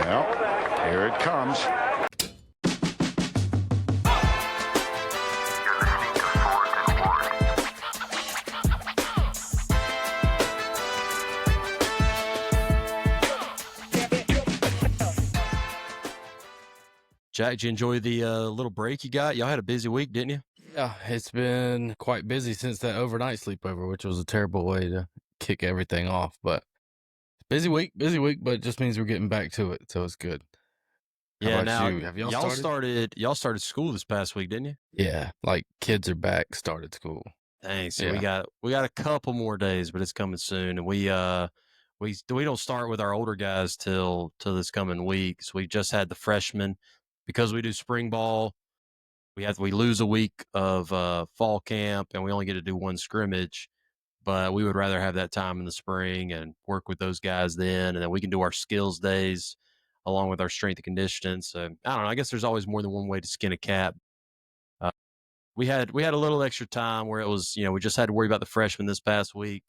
Well, here it comes. Jack, did you enjoy the little break you got? Y'all had a busy week, didn't you? Yeah, it's been quite busy since that overnight sleepover, which was a terrible way to kick everything off. But busy week, but it just means we're getting back to it, so it's good. How Yeah. about Now you? Have y'all started? y'all started school this past week, didn't you? Yeah, like kids are back, started school. Dang. So Yeah. we got a couple more days, but it's coming soon, and we don't start with our older guys till this coming week. So we just had the freshmen because we do spring ball. We lose a week of fall camp, and we only get to do one scrimmage. But we would rather have that time in the spring and work with those guys then, and then we can do our skills days along with our strength and conditioning. So I don't know. I guess there's always more than one way to skin a cat. Uh, we had a little extra time where it was, we just had to worry about the freshmen this past week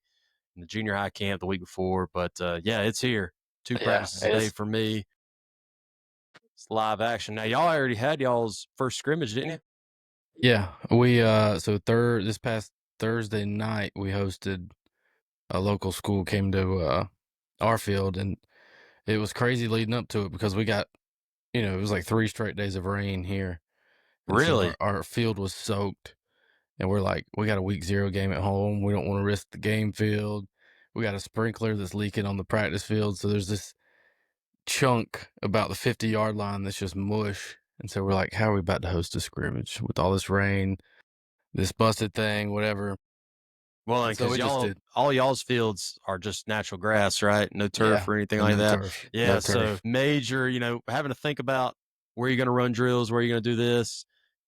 and the junior high camp the week before. But yeah, it's here. Two Yeah, practices a day for me. It's live action. Now y'all already had y'all's first scrimmage, didn't you? Yeah, we this past Thursday night we hosted a local school came to our field, and it was crazy leading up to it because we got it was like 3 straight days of rain here. And so Really? our field was soaked, and we're like, we got a week 0 game at home. We don't want to risk the game field. We got a sprinkler that's leaking on the practice field. So there's this chunk about the 50-yard line that's just mush. And so we're like, how are we about to host a scrimmage with all this rain, this busted thing, whatever? Well, And so because we just did. all y'all's fields are just natural grass, right? No turf Yeah, or anything and like no that. turf. Yeah, No so turf. major, having to think about where you're going to run drills, where you're going to do this,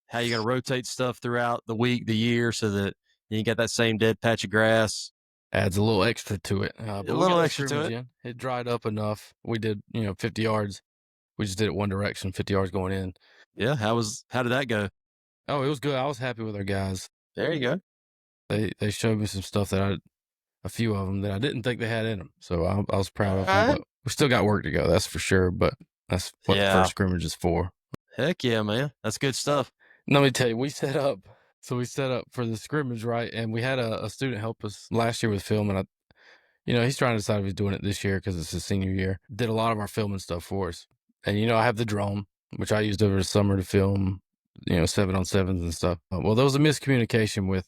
how you're going to rotate stuff throughout the week, the year, so that you get that same dead patch of grass. Adds a little extra to it. But A we little got the extra to scrimmage it. in. It dried up enough. We did, 50 yards. We just did it one direction, 50 yards going in. Yeah, how did that go? Oh, it was good. I was happy with our guys. There you go. They showed me some stuff a few of them that I didn't think they had in them. So I was proud of them, but we still got work to go. That's for sure. But that's what the first scrimmage is for. Heck yeah, man. That's good stuff. Let me tell you, we set up for the scrimmage, right? And we had a student help us last year with film, and he's trying to decide if he's doing it this year because it's his senior year. Did a lot of our filming stuff for us. And, I have the drone, which I used over the summer to film, 7-on-7s and stuff. Well, there was a miscommunication with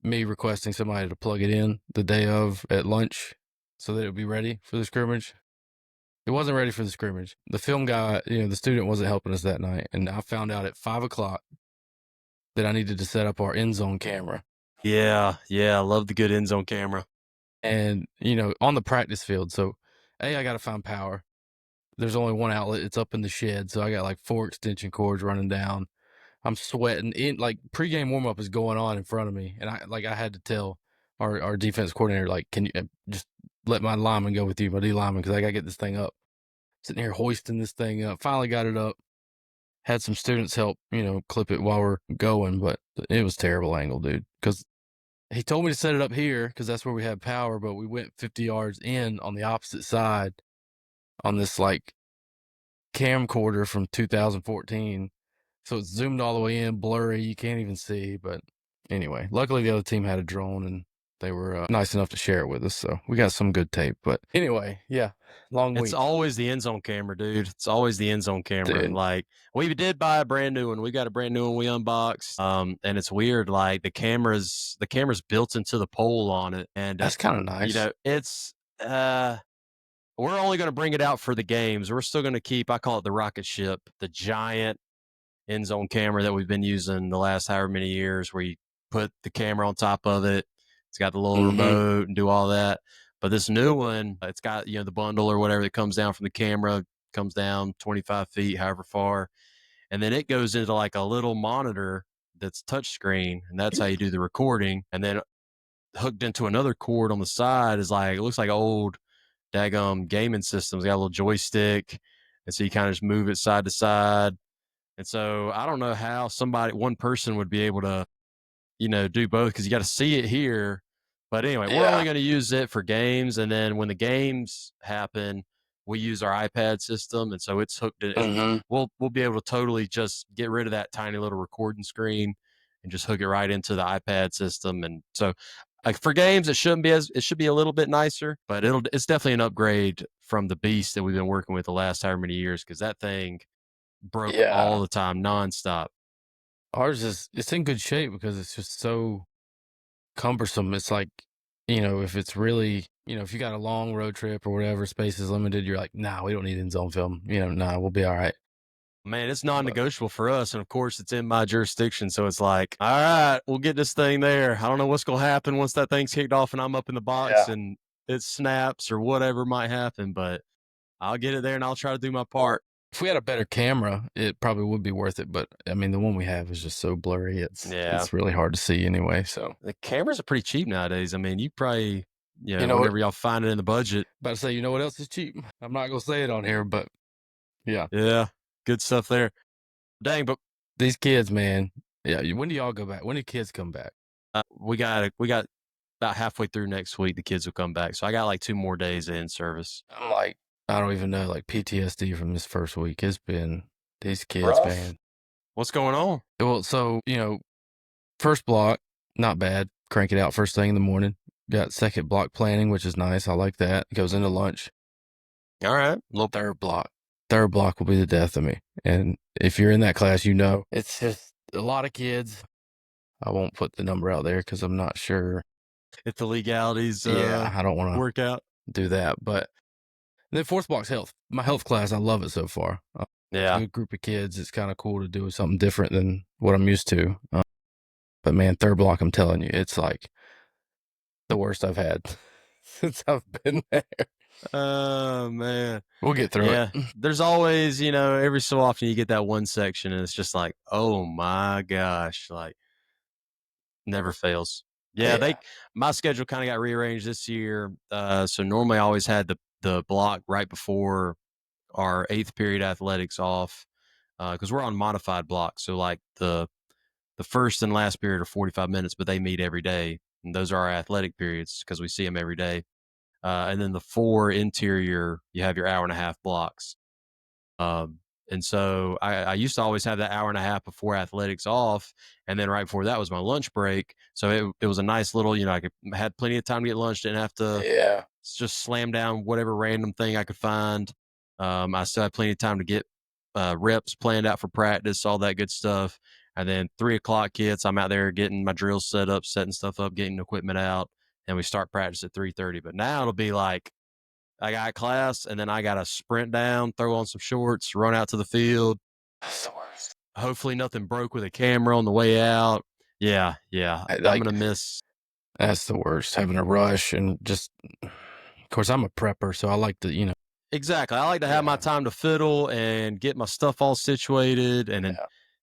me requesting somebody to plug it in the day of at lunch so that it would be ready for the scrimmage. It wasn't ready for the scrimmage. The film guy, the student wasn't helping us that night. And I found out at 5 o'clock that I needed to set up our end zone camera. Yeah. I love the good end zone camera. And, on the practice field. So, I got to find power. There's only one outlet. It's up in the shed. So I got like 4 extension cords running down. I'm sweating. Like pregame warm up is going on in front of me. And I had to tell our defense coordinator, like, can you just let my lineman go with you, my D lineman, because I got to get this thing up. Sitting here hoisting this thing up. Finally got it up. Had some students help, clip it while we're going, but it was terrible angle, dude. Because he told me to set it up here because that's where we had power, but we went 50 yards in on the opposite side on this like camcorder from 2014. So it's zoomed all the way in, blurry. You can't even see. But anyway, luckily the other team had a drone and they were nice enough to share it with us. So we got some good tape. But anyway, yeah, long week. It's always the end zone camera, dude. It's always the end zone camera. Dude. Like we did buy a brand new one. We got a brand new one we unboxed. And it's weird. Like the camera's built into the pole on it. And that's kind of nice. It's we're only going to bring it out for the games. We're still going to keep, I call it the rocket ship, the giant end zone camera that we've been using the last however many years, where you put the camera on top of it. It's got the little remote and do all that. But this new one, it's got, the bundle or whatever that comes down from the camera, comes down 25 feet, however far. And then it goes into like a little monitor that's touchscreen. And that's how you do the recording. And then hooked into another cord on the side is like, it looks like old daggum gaming systems. Got a little joystick. And so you kind of just move it side to side. And so I don't know how one person would be able to, do both, because you got to see it here. But anyway, we're only going to use it for games. And then when the games happen, we use our iPad system, and so it's hooked in. Mhm. We'll be able to totally just get rid of that tiny little recording screen and just hook it right into the iPad system. And so, like for games, it should be a little bit nicer, but it's definitely an upgrade from the beast that we've been working with the last however many years, because that thing broke all Yeah. the time, nonstop. Ours it's in good shape because it's just so cumbersome. It's like, if it's really, if you got a long road trip or whatever, space is limited, you're like, nah, we don't need in zone film. Nah, we'll be all right. Man, it's But non-negotiable for us, and of course, it's in my jurisdiction. So it's like, all right, we'll get this thing there. I don't know what's gonna happen once that thing's kicked off and I'm up in the box yeah, and it snaps or whatever might happen, but I'll get it there and I'll try to do my part. if we had a better camera, it probably would be worth it. But I mean, the one we have is just so blurry. It's Yeah, it's really hard to see anyway. So the cameras are pretty cheap nowadays. I mean, you probably, you know what? whenever y'all find it in the budget, About to say, you know what else is cheap? I'm not gonna say it on here, but yeah, yeah, good stuff there. Dang, but these kids, man. Yeah, when do y'all go back? When do kids come back? we got about halfway through next week. The kids will come back, so I got like 2 more days in service. I'm like, I don't even know, like PTSD from this first week. It's been these kids, Rough. man. What's going on? Well, so first block, not bad. Crank it out first thing in the morning. Got second block planning, which is nice. I like that. It goes into lunch. All right, Little third block. Third block will be the death of me. And if you're in that class, it's just a lot of kids. I won't put the number out there because I'm not sure. if the legalities I don't want to work out. do that. But then fourth block's health. My health class, I love it so far. Yeah, Good group of kids. It's kind of cool to do something different than what I'm used to. But man, third block, I'm telling you, it's like the worst I've had since I've been there. oh man, We'll get through yeah. it. There's always, every so often you get that one section and it's just like, oh my gosh, like never fails. Yeah, Yeah. my schedule kind of got rearranged this year. So normally I always had the block right before our 8th period athletics off, because we're on modified blocks. So like the first and last period are 45 minutes, but they meet every day, and those are our athletic periods because we see them every day. And then the 4 interior, you have your hour and a half blocks. And so I used to always have that hour and a half before athletics off, and then right before that was my lunch break. So it was a nice little, had plenty of time to get lunch, didn't have to just slam down whatever random thing I could find. I still had plenty of time to get reps planned out for practice, all that good stuff. And then 3:00 hits, I'm out there getting my drills set up, setting stuff up, getting equipment out, and we start practice at 3:30. But now it'll be like, I got class, and then I got to sprint down, throw on some shorts, run out to the field. That's the worst. Hopefully nothing broke with a camera on the way out. Yeah. I'm going to miss. That's the worst, having a rush and just, of course, I'm a prepper, so I like to, Exactly. I like to have my time to fiddle and get my stuff all situated, and then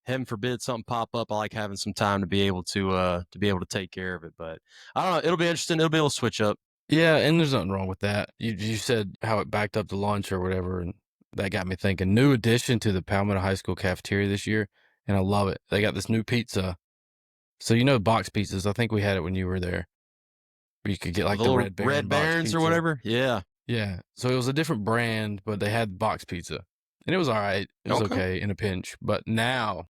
heaven forbid something pop up. I like having some time to be able to take care of it. But I don't know. It'll be interesting. It'll be able to switch up. Yeah, and there's nothing wrong with that. You said how it backed up to lunch or whatever, and that got me thinking. New addition to the Palmetto High School cafeteria this year, and I love it. They got this new pizza. So box pizzas. I think we had it when you were there. Where you could get like the Red Baron box Barons pizza. or whatever. Yeah. Yeah. So it was a different brand, but they had box pizza, and it was all right. It was okay in a pinch. But now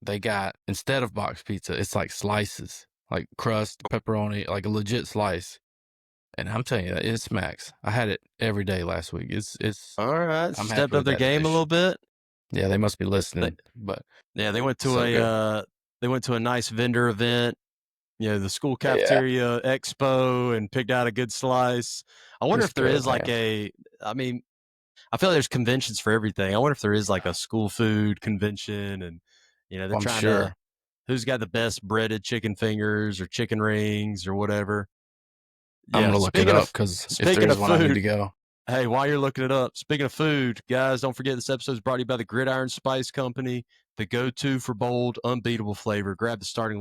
they got, instead of box pizza, it's like slices, like crust, pepperoni, like a legit slice. And I'm telling you, it smacks. I had it every day last week. It's all right. I'm stepped up their game a little bit. Yeah, they must be listening. But yeah, they went to a nice vendor event, the school Yeah. cafeteria expo, and picked out a good slice. I wonder It's if there good, is like man. I mean, I feel like there's conventions for everything. I wonder if there is like a school food convention, and they're I'm trying sure. to, who's got the best breaded chicken fingers or chicken rings or whatever. I'm Yeah, gonna look it speaking up of because if speaking there's of one, I need food, to go. hey, while you're looking it up, speaking of food, guys, don't forget this episode is brought to you by the Gridiron Spice Company, the go-to for bold, unbeatable flavor. Grab the starting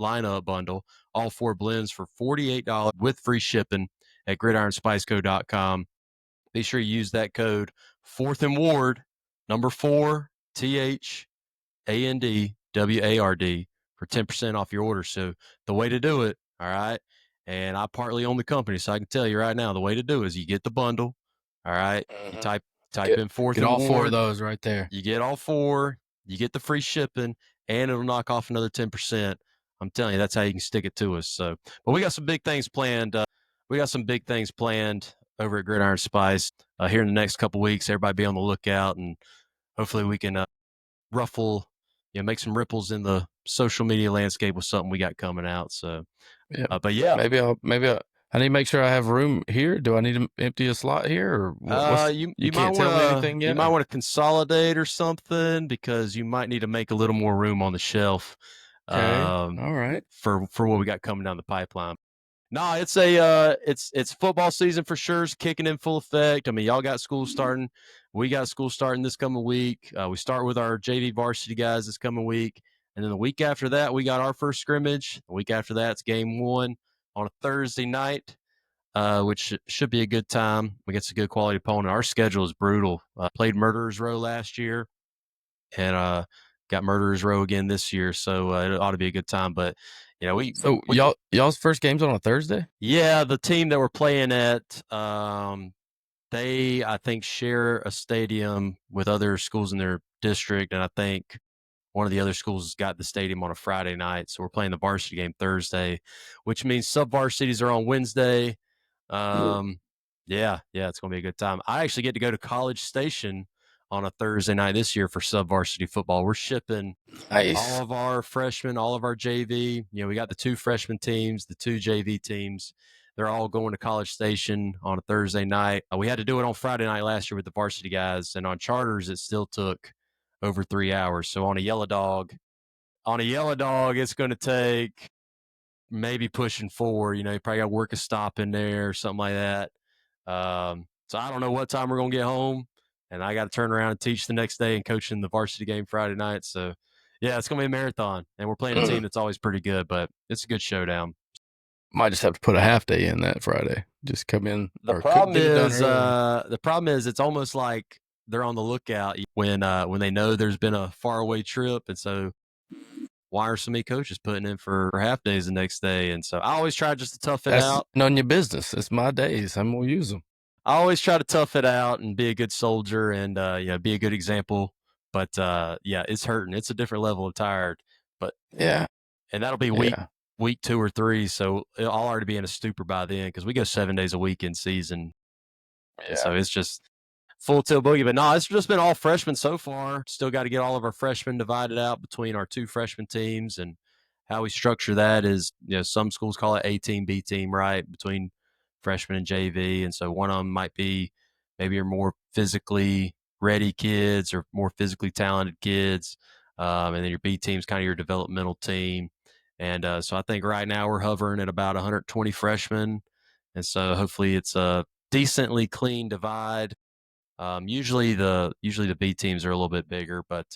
lineup bundle, all 4 blends for $48 with free shipping at gridironspiceco.com. Be sure you use that code 4th and Ward, number 4 THANDWARD for 10% off your order. So the way to do it, all right. And I partly own the company, so I can tell you right now, the way to do it is you get the bundle, All right. You type Get, in 4th get and all 4 of Ward. those right there. You get all 4. You get the free shipping, and it'll knock off another 10%. I'm telling you, that's how you can stick it to us. So, but we got some big things planned. We got some big things planned over at Gridiron Spice here in the next couple weeks. Everybody be on the lookout, and hopefully we can make some ripples in the social media landscape with something we got coming out. So, Yeah. but yeah, Maybe I need to make sure I have room here. Do I need to empty a slot here, or what's you you might can't tell me anything yet? you might want to consolidate or something because you might need to make a little more room on the shelf. Okay. All right. For what we got coming down the pipeline. No, it's it's football season for sure. It's kicking in full effect. I mean, y'all got school starting. We got school starting this coming week. We start with our JV varsity guys this coming week, and then the week after that, we got our first scrimmage. The week after that, it's game 1 on a Thursday night, which should be a good time. We get a good quality opponent. Our schedule is brutal. Played Murderers Row last year, and got Murderers Row again this year, so it ought to be a good time. But So y'all's first game's on a Thursday? yeah, the team that we're playing at, they I think share a stadium with other schools in their district, and I think one of the other schools got the stadium on a Friday night. So we're playing the varsity game Thursday, which means sub varsities are on Wednesday. Yeah, it's gonna be a good time. I actually get to go to College Station on a Thursday night this year for sub varsity football. We're shipping all of our freshmen, all of our JV. We got the 2 freshman teams, the 2 JV teams. They're all going to College Station on a Thursday night. We had to do it on Friday night last year with the varsity guys, and on charters, it still took over 3 hours. So on a yellow dog, it's going to take maybe pushing 4. You probably got to work a stop in there or something like that. So I don't know what time we're going to get home, and I got to turn around and teach the next day and coach in the varsity game Friday night. So, yeah, it's going to be a marathon, and we're playing a team that's always pretty good, but it's a good showdown. Might just have to put a half day in that Friday. Just come in. The problem is it's almost like they're on the lookout when they know there's been a faraway trip, and so why are so many coaches putting in for half days the next day? And so I always try just to tough it out. None of your business. It's my days. I'm gonna use them. I always try to tough it out and be a good soldier and be a good example. But it's hurting. It's a different level of tired. But yeah, and that'll be week 2 or 3. So I'll already be in a stupor by then because we go 7 days a week in season. Yeah. So it's just full tilt boogie. But no, it's just been all freshmen so far. Still got to get all of our freshmen divided out between our 2 freshman teams, and how we structure that is, some schools call it A team, B team, right, between freshman and JV. And so one of them might be maybe your more physically ready kids or more physically talented kids. And then your B team's kind of your developmental team. And so I think right now we're hovering at about 120 freshmen. And so hopefully it's a decently clean divide. Usually the B teams are a little bit bigger, but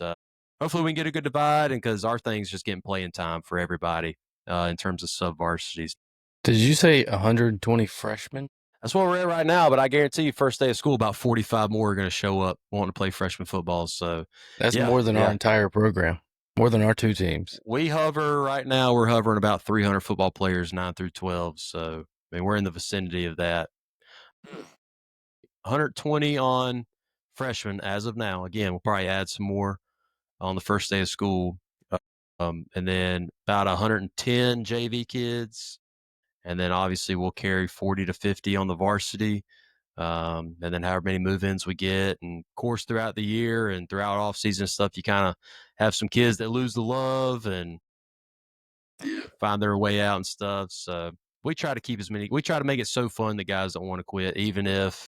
hopefully we can get a good divide, and because our thing's just getting playing time for everybody in terms of sub varsities. Did you say 120 freshmen? That's what we're at right now, but I guarantee you, first day of school, about 45 more are going to show up wanting to play freshman football. So that's more than our entire program, more than our 2 teams. We're hovering about 300 football players, 9 through 12. So I mean, we're in the vicinity of that. 120 on freshmen as of now. Again, we'll probably add some more on the first day of school. And then about 110 JV kids. And then obviously we'll carry 40 to 50 on the varsity. And then however many move-ins we get. And of course, throughout the year and throughout off-season stuff, you kind of have some kids that lose the love and find their way out and stuff. So we try to make it so fun that guys don't want to quit, even if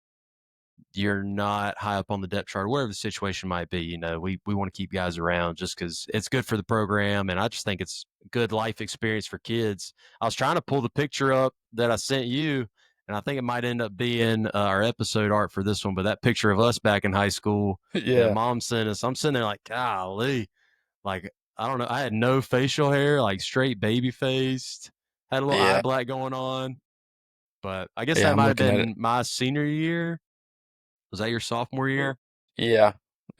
you're not high up on the depth chart, whatever the situation might be. We want to keep guys around just because it's good for the program, and I just think it's a good life experience for kids. I was trying to pull the picture up that I sent you, and I think it might end up being our episode art for this one, but that picture of us back in high school, that Mom sent us, I'm sitting there like, golly, like, I don't know, I had no facial hair, like straight baby faced, had a little eye black going on, but I guess that might have been my senior year. Was that your sophomore year? Yeah,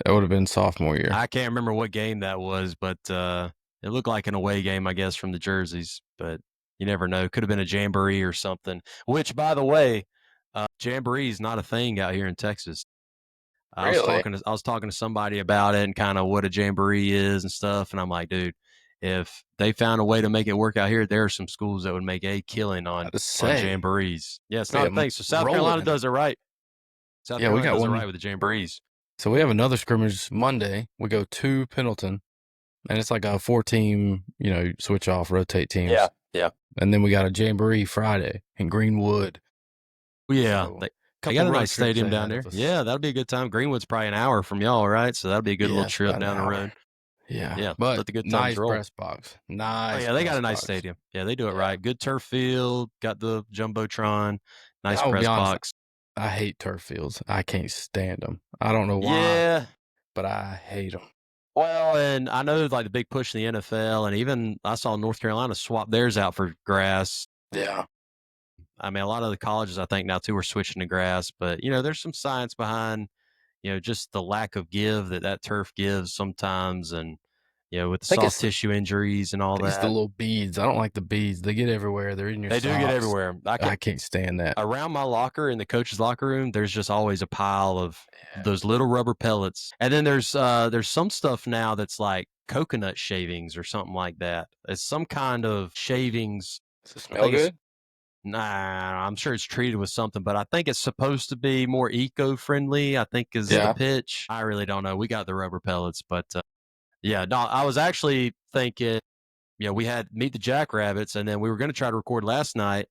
that would have been sophomore year. I can't remember what game that was, but it looked like an away game, I guess, from the jerseys. But you never know. Could have been a jamboree or something. Which, by the way, Jamboree is not a thing out here in Texas. Really? I was talking to somebody about it and kind of what a jamboree is and stuff, and I'm like, dude, if they found a way to make it work out here, there are some schools that would make a killing About to on say, jamborees. Yeah, it's we not a have thing. So South rolling Carolina in it. does it right. South Yeah, we Carolina got does it one. right with the jamborees. So we have another scrimmage Monday. We go to Pendleton, and it's like a 4-team, switch off, rotate teams. Yeah. And then we got a jamboree Friday in Greenwood. Yeah, So, they couple got a road nice trips stadium down ahead there. of us. Yeah, that'll be a good time. Greenwood's probably an hour from y'all, right? So that'll be a good Yeah, little it's trip about an down the hour. road. Yeah, Yeah, but let the good times nice roll. press box. Oh Nice. yeah, they got press a nice box. stadium. Yeah, they do it Yeah. right. Good turf field, got the jumbotron, nice I will press be honest, box. I hate turf fields. I can't stand them. I don't know why, Yeah. but I hate them. Well, and I know like the big push in the NFL, and even I saw North Carolina swap theirs out for grass. Yeah. I mean, a lot of the colleges I think now too are switching to grass, but there's some science behind just the lack of give that turf gives sometimes, and with the I think soft it's tissue injuries and all It's the that. little beads. I don't like the beads. They get everywhere. They're in your They socks. do get everywhere. I can't stand that. Around my locker in the coach's locker room, there's just always a pile of those little rubber pellets. And then there's some stuff now that's like coconut shavings or something like that. It's some kind of shavings. Does it I smell think it's good? Nah, I'm sure it's treated with something, but I think it's supposed to be more eco-friendly, I think is the Yeah. pitch. I really don't know. We got the rubber pellets, but yeah, no, I was actually thinking, we had Meet the Jackrabbits, and then we were going to try to record last night,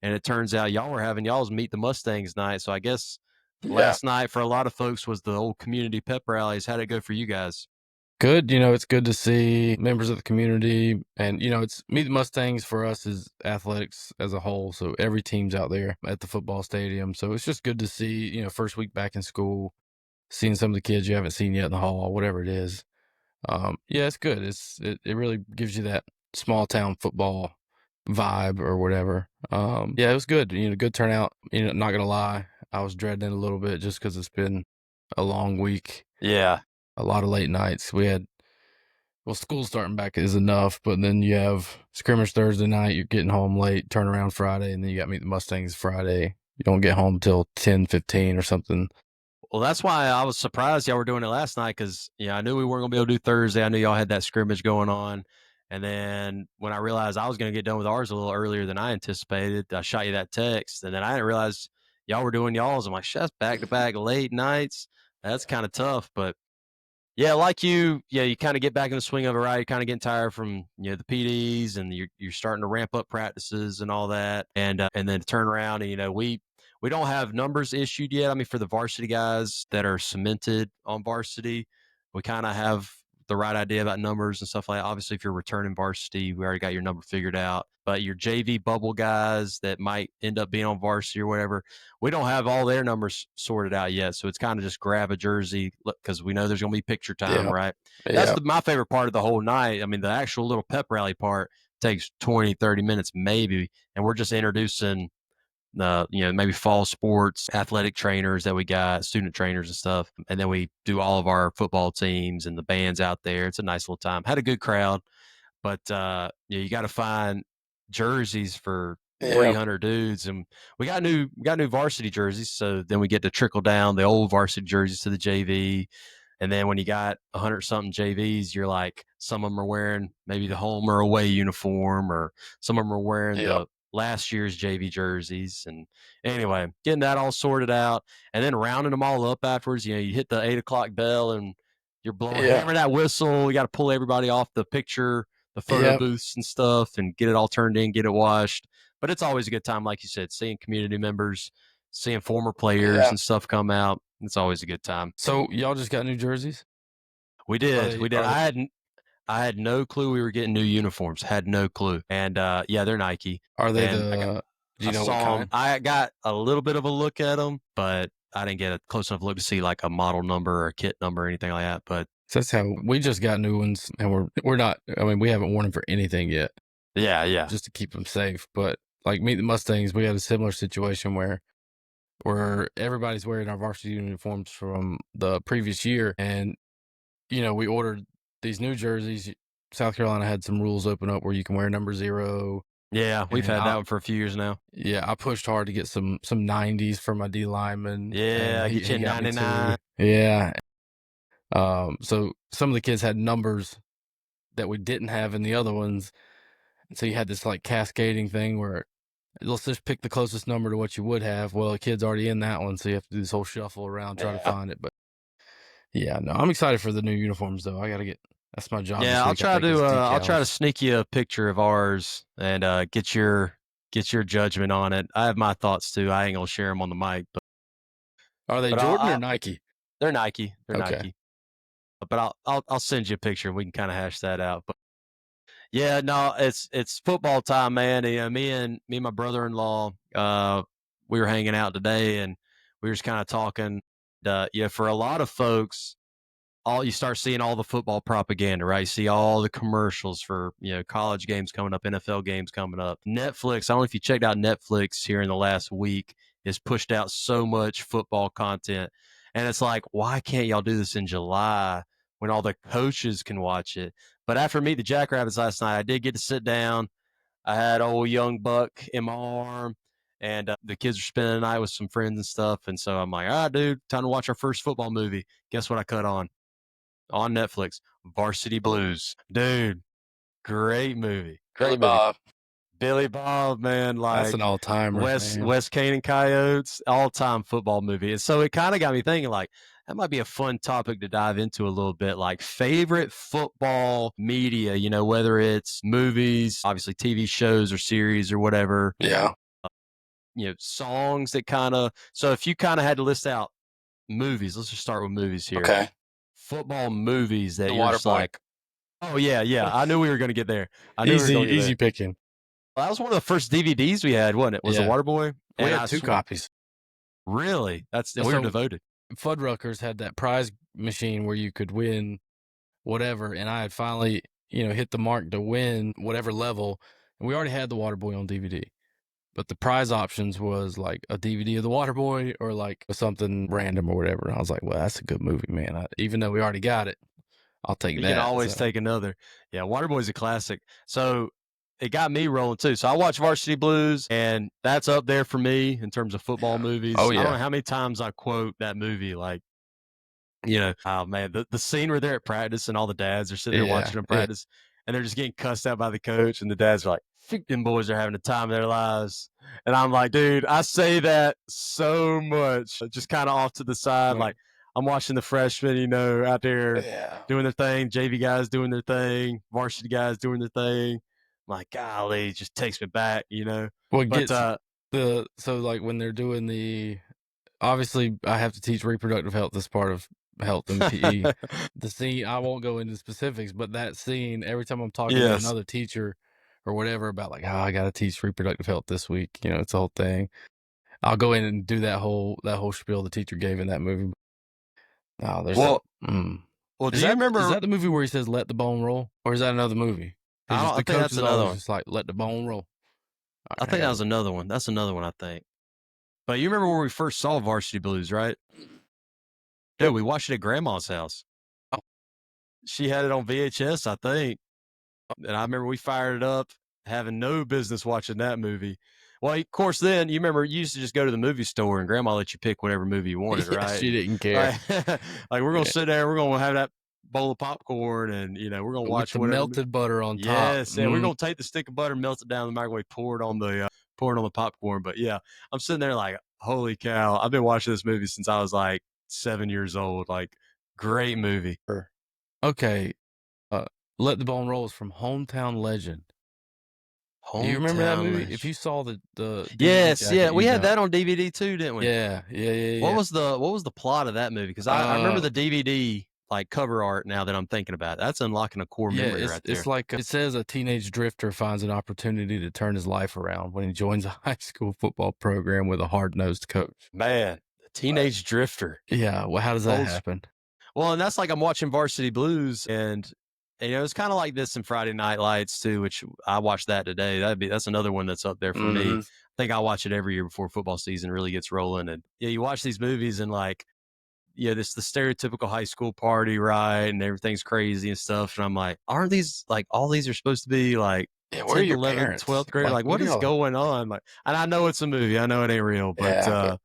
and it turns out y'all were having y'all's Meet the Mustangs night. So I guess last night for a lot of folks was the old community pep rallies. How'd it go for you guys? Good. It's good to see members of the community, and it's Meet the Mustangs for us is athletics as a whole. So every team's out there at the football stadium. So it's just good to see, first week back in school, seeing some of the kids you haven't seen yet in the hall, whatever it is. Yeah, it's good. It really gives you that small town football vibe or whatever. Yeah, it was good. Good turnout. Not gonna lie, I was dreading it a little bit just because it's been a long week. Yeah. A lot of late nights. School starting back is enough, but then you have scrimmage Thursday night. You're getting home late. Turnaround Friday, and then you got Meet the Mustangs Friday. You don't get home till 10:15 or something. Well, that's why I was surprised y'all were doing it last night because I knew we weren't gonna be able to do Thursday. I knew y'all had that scrimmage going on, and then when I realized I was gonna get done with ours a little earlier than I anticipated, I shot you that text, and then I didn't realize y'all were doing y'all's. I'm like, shit, that's back to back late nights. That's kind of tough, but yeah, like you kind of get back in the swing of it, right? You're kind of getting tired from the PDs, and you're starting to ramp up practices and all that, and then turn around and we don't have numbers issued yet. I mean, for the varsity guys that are cemented on varsity, we kind of have the right idea about numbers and stuff like that. Obviously, if you're returning varsity, we already got your number figured out. But your JV bubble guys that might end up being on varsity or whatever, we don't have all their numbers sorted out yet. So it's kind of just grab a jersey because we know there's going to be picture time, right? That's my favorite part of the whole night. I mean, the actual little pep rally part takes 20, 30 minutes maybe. And we're just introducing maybe fall sports, athletic trainers that we got, student trainers and stuff. And then we do all of our football teams and the bands out there. It's a nice little time. Had a good crowd, but you got to find jerseys for 300 dudes, and we got new varsity jerseys. So then we get to trickle down the old varsity jerseys to the JV. And then when you got 100 something JVs, you're like, some of them are wearing maybe the home or away uniform, or some of them are wearing the last year's JV jerseys. And anyway, getting that all sorted out and then rounding them all up afterwards. You hit the 8 o'clock bell and you're blowing, hammering that whistle. You got to pull everybody off the picture, the photo booths and stuff, and get it all turned in, get it washed. But it's always a good time, like you said, seeing community members, seeing former players and stuff come out. It's always a good time. So y'all just got new jerseys? We did. I had no clue we were getting new uniforms. Had no clue. And they're Nike. Are they and do you know what kind? I got a little bit of a look at them, but I didn't get a close enough look to see like a model number or a kit number or anything like that. But that's how we just got new ones, and we're not. I mean, we haven't worn them for anything yet. Yeah, just to keep them safe. But like Meet the Mustangs, we had a similar situation where everybody's wearing our varsity uniforms from the previous year, and we ordered these new jerseys. South Carolina had some rules open up where you can wear number 0, Yeah, we've And had that one for a few years now. yeah, I pushed hard to get some 90s for my D lineman, and Yeah, get you he a got me 99. too. Yeah. So some of the kids had numbers that we didn't have in the other ones, and so you had this like cascading thing where let's just pick the closest number to what you would have. Well, the kid's already in that one, so you have to do this whole shuffle around, try to Yeah. find it. But yeah, no, I'm excited for the new uniforms though. I gotta get that's my job this Yeah, week. I think is I'll try to decals. sneak you a picture of ours and get your judgment on it. I have my thoughts too. I ain't gonna share them on the mic, Are they but Jordan or Nike? they're Nike. They're Okay. Nike. But I'll send you a picture. We can kind of hash that out. But yeah, no, it's football time, man. You know, me and my brother-in-law, we were hanging out today, and we were just kind of talking. Yeah, for a lot of folks, you start seeing all the football propaganda, right? You see all the commercials for college games coming up, NFL games coming up. Netflix. I don't know if you checked out Netflix here in the last week. Has pushed out so much football content, and it's like, why can't y'all do this in July when all the coaches can watch it? But after meeting the Jackrabbits last night, I did get to sit down. I had old young Buck in my arm, and the kids were spending the night with some friends and stuff. And so I'm like, all right, dude, time to watch our first football movie. Guess what I cut on Netflix? Varsity Blues. Dude, great movie. Billy Great movie. Bob. Billy Bob, man, That's like an all timer, man. West Canaan Coyotes, all-time football movie. And so it kind of got me thinking, like, that might be a fun topic to dive into a little bit, like favorite football media, whether it's movies, obviously TV shows or series or whatever, Yeah. songs that so if you kind of had to list out movies, let's just start with movies here. Okay. Football movies that The you're just Waterboy. like, oh yeah, I knew we were going to get there. I knew we were Easy, going to get easy there. picking. Well, that was one of the first DVDs we had, wasn't it? Was Yeah. The Waterboy? We And had I two copies. Really? We were So- devoted. Fuddruckers had that prize machine where you could win whatever, and I had finally, hit the mark to win whatever level, and we already had The Waterboy on DVD. But the prize options was like a DVD of The Waterboy or like something random or whatever. And I was like, well, that's a good movie, man. Even though we already got it, I'll take You that. can always So, take another. Yeah, Waterboy's a classic. So it got me rolling too. So I watched Varsity Blues, and that's up there for me in terms of football movies. Oh, I don't yeah. know how many times I quote that movie, like, oh man, the scene where they're at practice and all the dads are sitting there Yeah, watching them yeah. practice, and they're just getting cussed out by the coach, and the dads are like, them boys are having the time of their lives. And I'm like, dude, I say that so much, just kind of off to the side. Right. Like, I'm watching the freshmen, out there Yeah. doing their thing, JV guys doing their thing, varsity guys doing their thing. I'm like, golly, it just takes me back, What But gets so like when they're doing obviously I have to teach reproductive health as part of health and PE. The scene, I won't go into specifics, but that scene, every time I'm talking to Yes. another teacher or whatever about like, I got to teach reproductive health this week, it's a whole thing. I'll go in and do that whole spiel the teacher gave in that movie. Oh, there's well, is do you remember? Is that the movie where he says "Let the bone roll," or is that another movie? I think that's another always one. just like "Let the bone roll." I think that was another one. That's another one, I think. But you remember where we first saw Varsity Blues, right? Yeah, we watched it at Grandma's house. Oh. She had it on VHS, I think. And I remember we fired it up, having no business watching that movie. Well, of course, then you remember you used to just go to the movie store and Grandma let you pick whatever movie you wanted, Yeah, right? she didn't care. Like we're gonna sit there, we're gonna have that bowl of popcorn, and we're gonna watch with the whatever. melted butter on top. Yes, and we're gonna take the stick of butter, melt it down in the microwave, pour it on the popcorn. But yeah, I'm sitting there like, holy cow! I've been watching this movie since I was like 7 years old. Like, great movie. Okay, Let the Bone Roll is from Hometown Legend. Do you remember that movie? If you saw the yes, DVD yeah, jacket, we you had know. that on DVD too, didn't we? Yeah. What was the plot of that movie? Because I remember the DVD like cover art now that I'm thinking about it. That's unlocking a core memory right there. It's like it says a teenage drifter finds an opportunity to turn his life around when he joins a high school football program with a hard-nosed coach. Man, the teenage drifter. Yeah, well, how does that happen? Well, and that's like I'm watching Varsity Blues, and it's kind of like this in Friday Night Lights too, which I watched that today. That's another one that's up there for me. I think I watch it every year before football season really gets rolling. And you watch these movies and like, this the stereotypical high school party, right? And everything's crazy and stuff. And I'm like, aren't these like all these are supposed to be like Yeah, where are 10th, your 11th, parents? 12th grade. Like, what are is y'all? going on? Like, and I know it's a movie. I know it ain't real, but Yeah,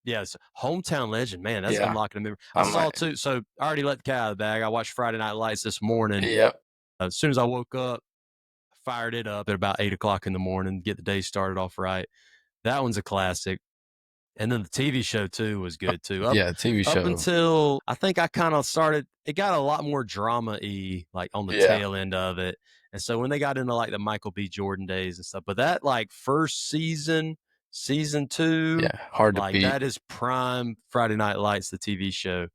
yes, Hometown Legend, man, that's yeah. unlocking a memory. I I saw might. too. So I already let the cat out of the bag. I watched Friday Night Lights this morning. Yep. As soon as I woke up, fired it up at about 8 o'clock in the morning, get the day started off right. That one's a classic. And then the TV show too was good too. Yeah, TV Up show. until I think I kind of started, it got a lot more drama-y, like on the Yeah. tail end of it. And so when they got into like the Michael B. Jordan days and stuff, but that like first season, season 2, Yeah, hard to like beat. that is prime Friday Night Lights, the TV show.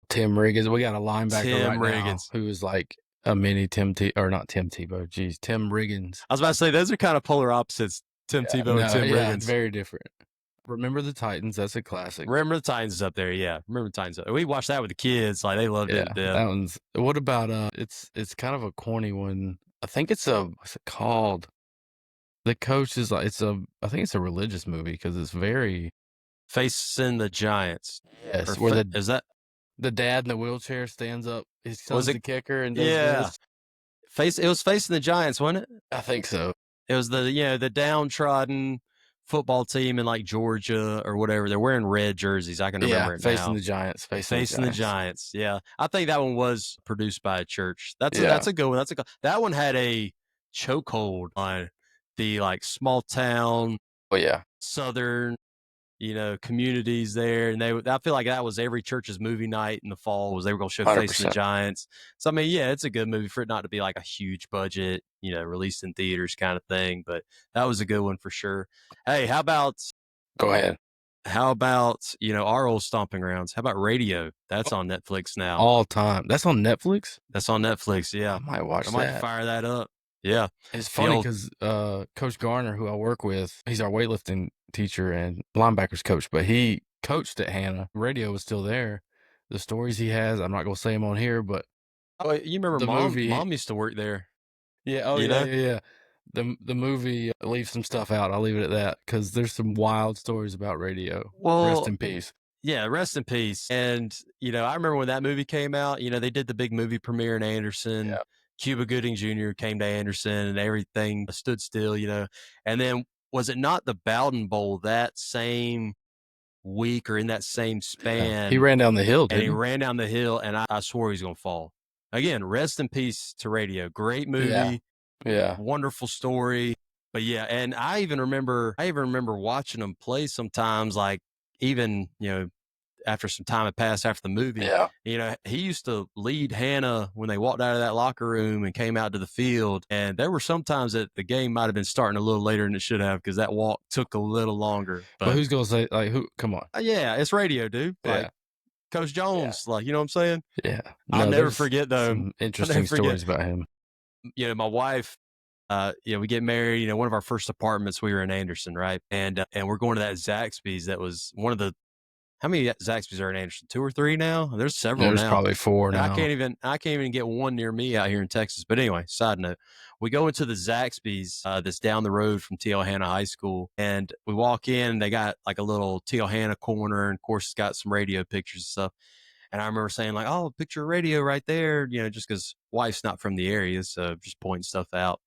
Tim Riggins. We got a linebacker Tim right Riggins. now who is like a mini Tim or not Tim Tebow. Geez, Tim Riggins. I was about to say those are kind of polar opposites. Tim Tebow and Tim Riggins. Very different. Remember the Titans? That's a classic. Remember the Titans is up there, yeah. Remember the Titans. We watched that with the kids, like they loved it. Yeah, that one's. What about It's kind of a corny one. I think it's what's it called? The coach is like I think it's a religious movie because it's very Facing the Giants. Yes, Or where is that the dad in the wheelchair stands up. His son's the kicker and does yeah. this. It was Facing the Giants, wasn't it? I think so. It was the downtrodden football team in like Georgia or whatever. They're wearing red jerseys. I can remember it Facing now. the Giants. Facing the Giants. Yeah, I think that one was produced by a church. That's a good one. That one had a chokehold on the like small town. Oh yeah, Southern, communities there, and I feel like that was every church's movie night in the fall was they were going to show 100%. Facing the Giants. So I mean, yeah, it's a good movie for it not to be like a huge budget, released in theaters kind of thing. But that was a good one for sure. Hey, how about? Go ahead. How about our old stomping grounds? How about Radio? That's on Netflix now. All time. That's on Netflix. That's on Netflix. Yeah, I might watch I might fire that up. Yeah, it's funny because Coach Garner, who I work with, he's our weightlifting teacher and linebackers coach, but he coached at Hannah. Radio was still there. The stories he has, I'm not gonna say them on here, but you remember the movie? Mom used to work there. Yeah. Oh yeah. The movie leaves some stuff out. I'll leave it at that because there's some wild stories about Radio. Well, rest in peace. Yeah, rest in peace. And I remember when that movie came out. They did the big movie premiere in Anderson. Yeah. Cuba Gooding Jr. came to Anderson, and everything stood still. And then was it not the Bowden Bowl that same week or in that same span? He ran down the hill, and he ran down the hill, and I swore he was going to fall. Again, rest in peace to Radio. Great movie. Yeah. Wonderful story. But yeah, and I even remember watching him play sometimes, like even, after some time had passed after the movie. Yeah. He used to lead Hannah when they walked out of that locker room and came out to the field. And there were some times that the game might have been starting a little later than it should have because that walk took a little longer. But who's going to say, like, who? Come on. Yeah, it's Radio, dude. Like, Coach Jones, like, you know what I'm saying? Yeah. I'll never forget, though. Some interesting stories about him. My wife, we get married, one of our first apartments, we were in Anderson, right? And we're going to that Zaxby's. That was one of the, how many Zaxby's are in Anderson? 2 or 3 now? There's several now. There's probably 4 now. I can't even get one near me out here in Texas. But anyway, side note, we go into the Zaxby's that's down the road from T.L. Hanna High School, and we walk in. They got like a little T.L. Hanna corner, and of course, it's got some radio pictures and stuff. And I remember saying like, "Oh, picture of Radio right there," just because wife's not from the area, so just pointing stuff out.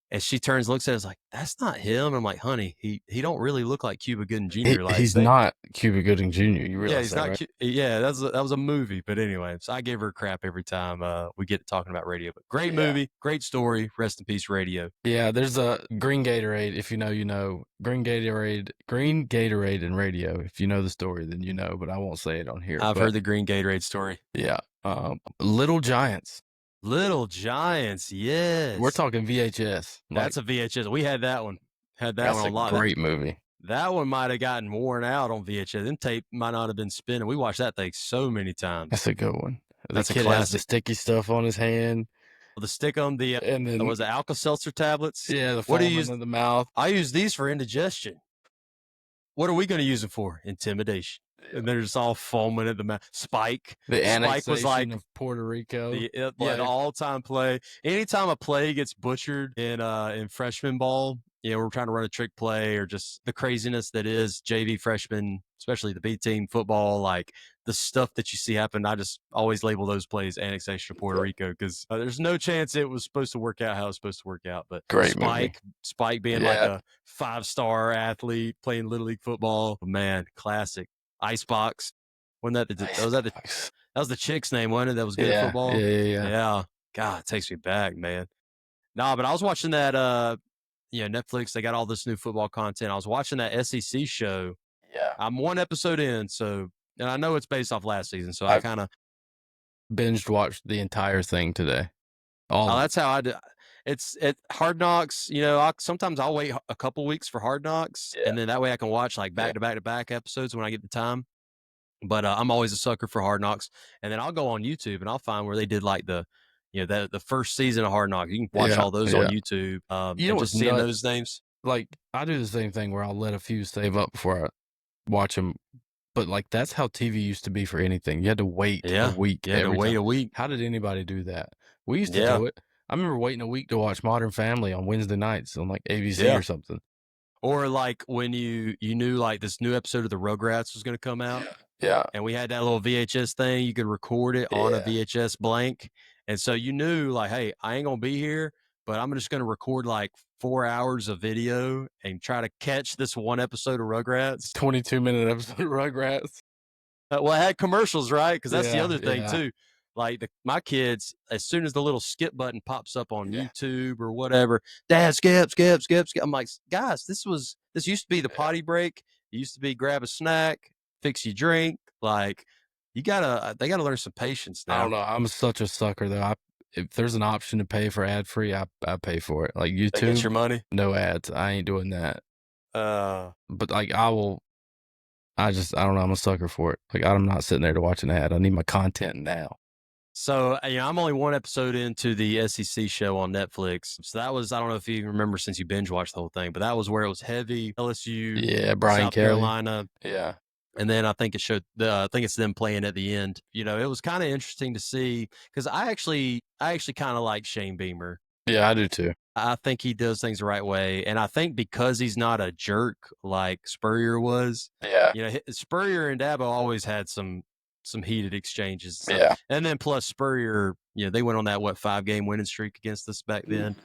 And she turns, looks at us like, "That's not him." And I'm like, "Honey, he don't really look like Cuba Gooding Jr. He's not Cuba Gooding Jr. You realize he's that, not. right? Yeah, that was a movie. But anyway, so I gave her crap every time we get talking about Radio. But great movie, great story. Rest in peace, Radio. Yeah, there's a Green Gatorade. If you know, you know. Green Gatorade, and Radio. If you know the story, then you know. But I won't say it on here. I've heard the Green Gatorade story. Yeah, Little Giants. Little Giants, yes. We're talking VHS. That's a VHS. We had that one. One a lot. Great movie. That one might have gotten worn out on VHS. Then tape might not have been spinning. We watched that thing so many times. That's a good one. That's the kid has the sticky stuff on his hand. Well, the stick on the and then was it Alka-Seltzer tablets? Yeah, the what do you use in the mouth? I use these for indigestion. What are we going to use them for? Intimidation. And they're just all foaming at the mouth. Spike. The Spike was like of Puerto Rico. The all-time play. Anytime a play gets butchered in freshman ball, we're trying to run a trick play or just the craziness that is JV freshman, especially the B team football, like the stuff that you see happen. I just always label those plays annexation of Puerto Rico because there's no chance it was supposed to work out how it's supposed to work out. But Great movie. Spike being like a 5-star athlete playing Little League football, man, classic. Icebox. Wasn't that that was the chick's name, wasn't it? That was good at football. Yeah. God, it takes me back, man. No, but I was watching that Netflix, they got all this new football content. I was watching that SEC show. Yeah. I'm one episode in, and I know it's based off last season, so I kind of binged watched the entire thing today. That's how I do. It's Hard Knocks. Sometimes I'll wait a couple weeks for Hard Knocks, and then that way I can watch like back to back to back episodes when I get the time. But I'm always a sucker for Hard Knocks, and then I'll go on YouTube and I'll find where they did like the first season of Hard Knocks. You can watch all those on YouTube. Just seeing those names. Like I do the same thing where I'll let a few save up before I watch them. But like that's how TV used to be for anything. You had to wait a week. You had to wait a week. How did anybody do that? We used to do it. I remember waiting a week to watch Modern Family on Wednesday nights on like ABC or something. Or like when you knew like this new episode of the Rugrats was going to come out. Yeah. And we had that little VHS thing. You could record it on a VHS blank. And so you knew like, hey, I ain't going to be here, but I'm just going to record like 4 hours of video and try to catch this one episode of Rugrats. 22-minute episode of Rugrats. Well, it had commercials, right? Because that's the other thing too. Like my kids, as soon as the little skip button pops up on YouTube or whatever, Dad, skip. I'm like, guys, this used to be the potty break. It used to be grab a snack, fix your drink. Like they gotta learn some patience now. I don't know. I'm such a sucker though. If there's an option to pay for ad free, I pay for it. Like YouTube, get your money, no ads. I ain't doing that. But like I will. I don't know. I'm a sucker for it. Like I'm not sitting there to watch an ad. I need my content now. So, I'm only one episode into the SEC show on Netflix. So that was, I don't know if you remember since you binge watched the whole thing, but that was where it was heavy. LSU, Brian South Kelly. Carolina. Yeah. And then I think it showed, I think it's them playing at the end. It was kind of interesting to see because I actually kind of like Shane Beamer. Yeah, I do too. I think he does things the right way. And I think because he's not a jerk like Spurrier was. Yeah. Spurrier and Dabo always had some heated exchanges. Yeah. And then plus Spurrier, they went on that 5-game winning streak against us back then.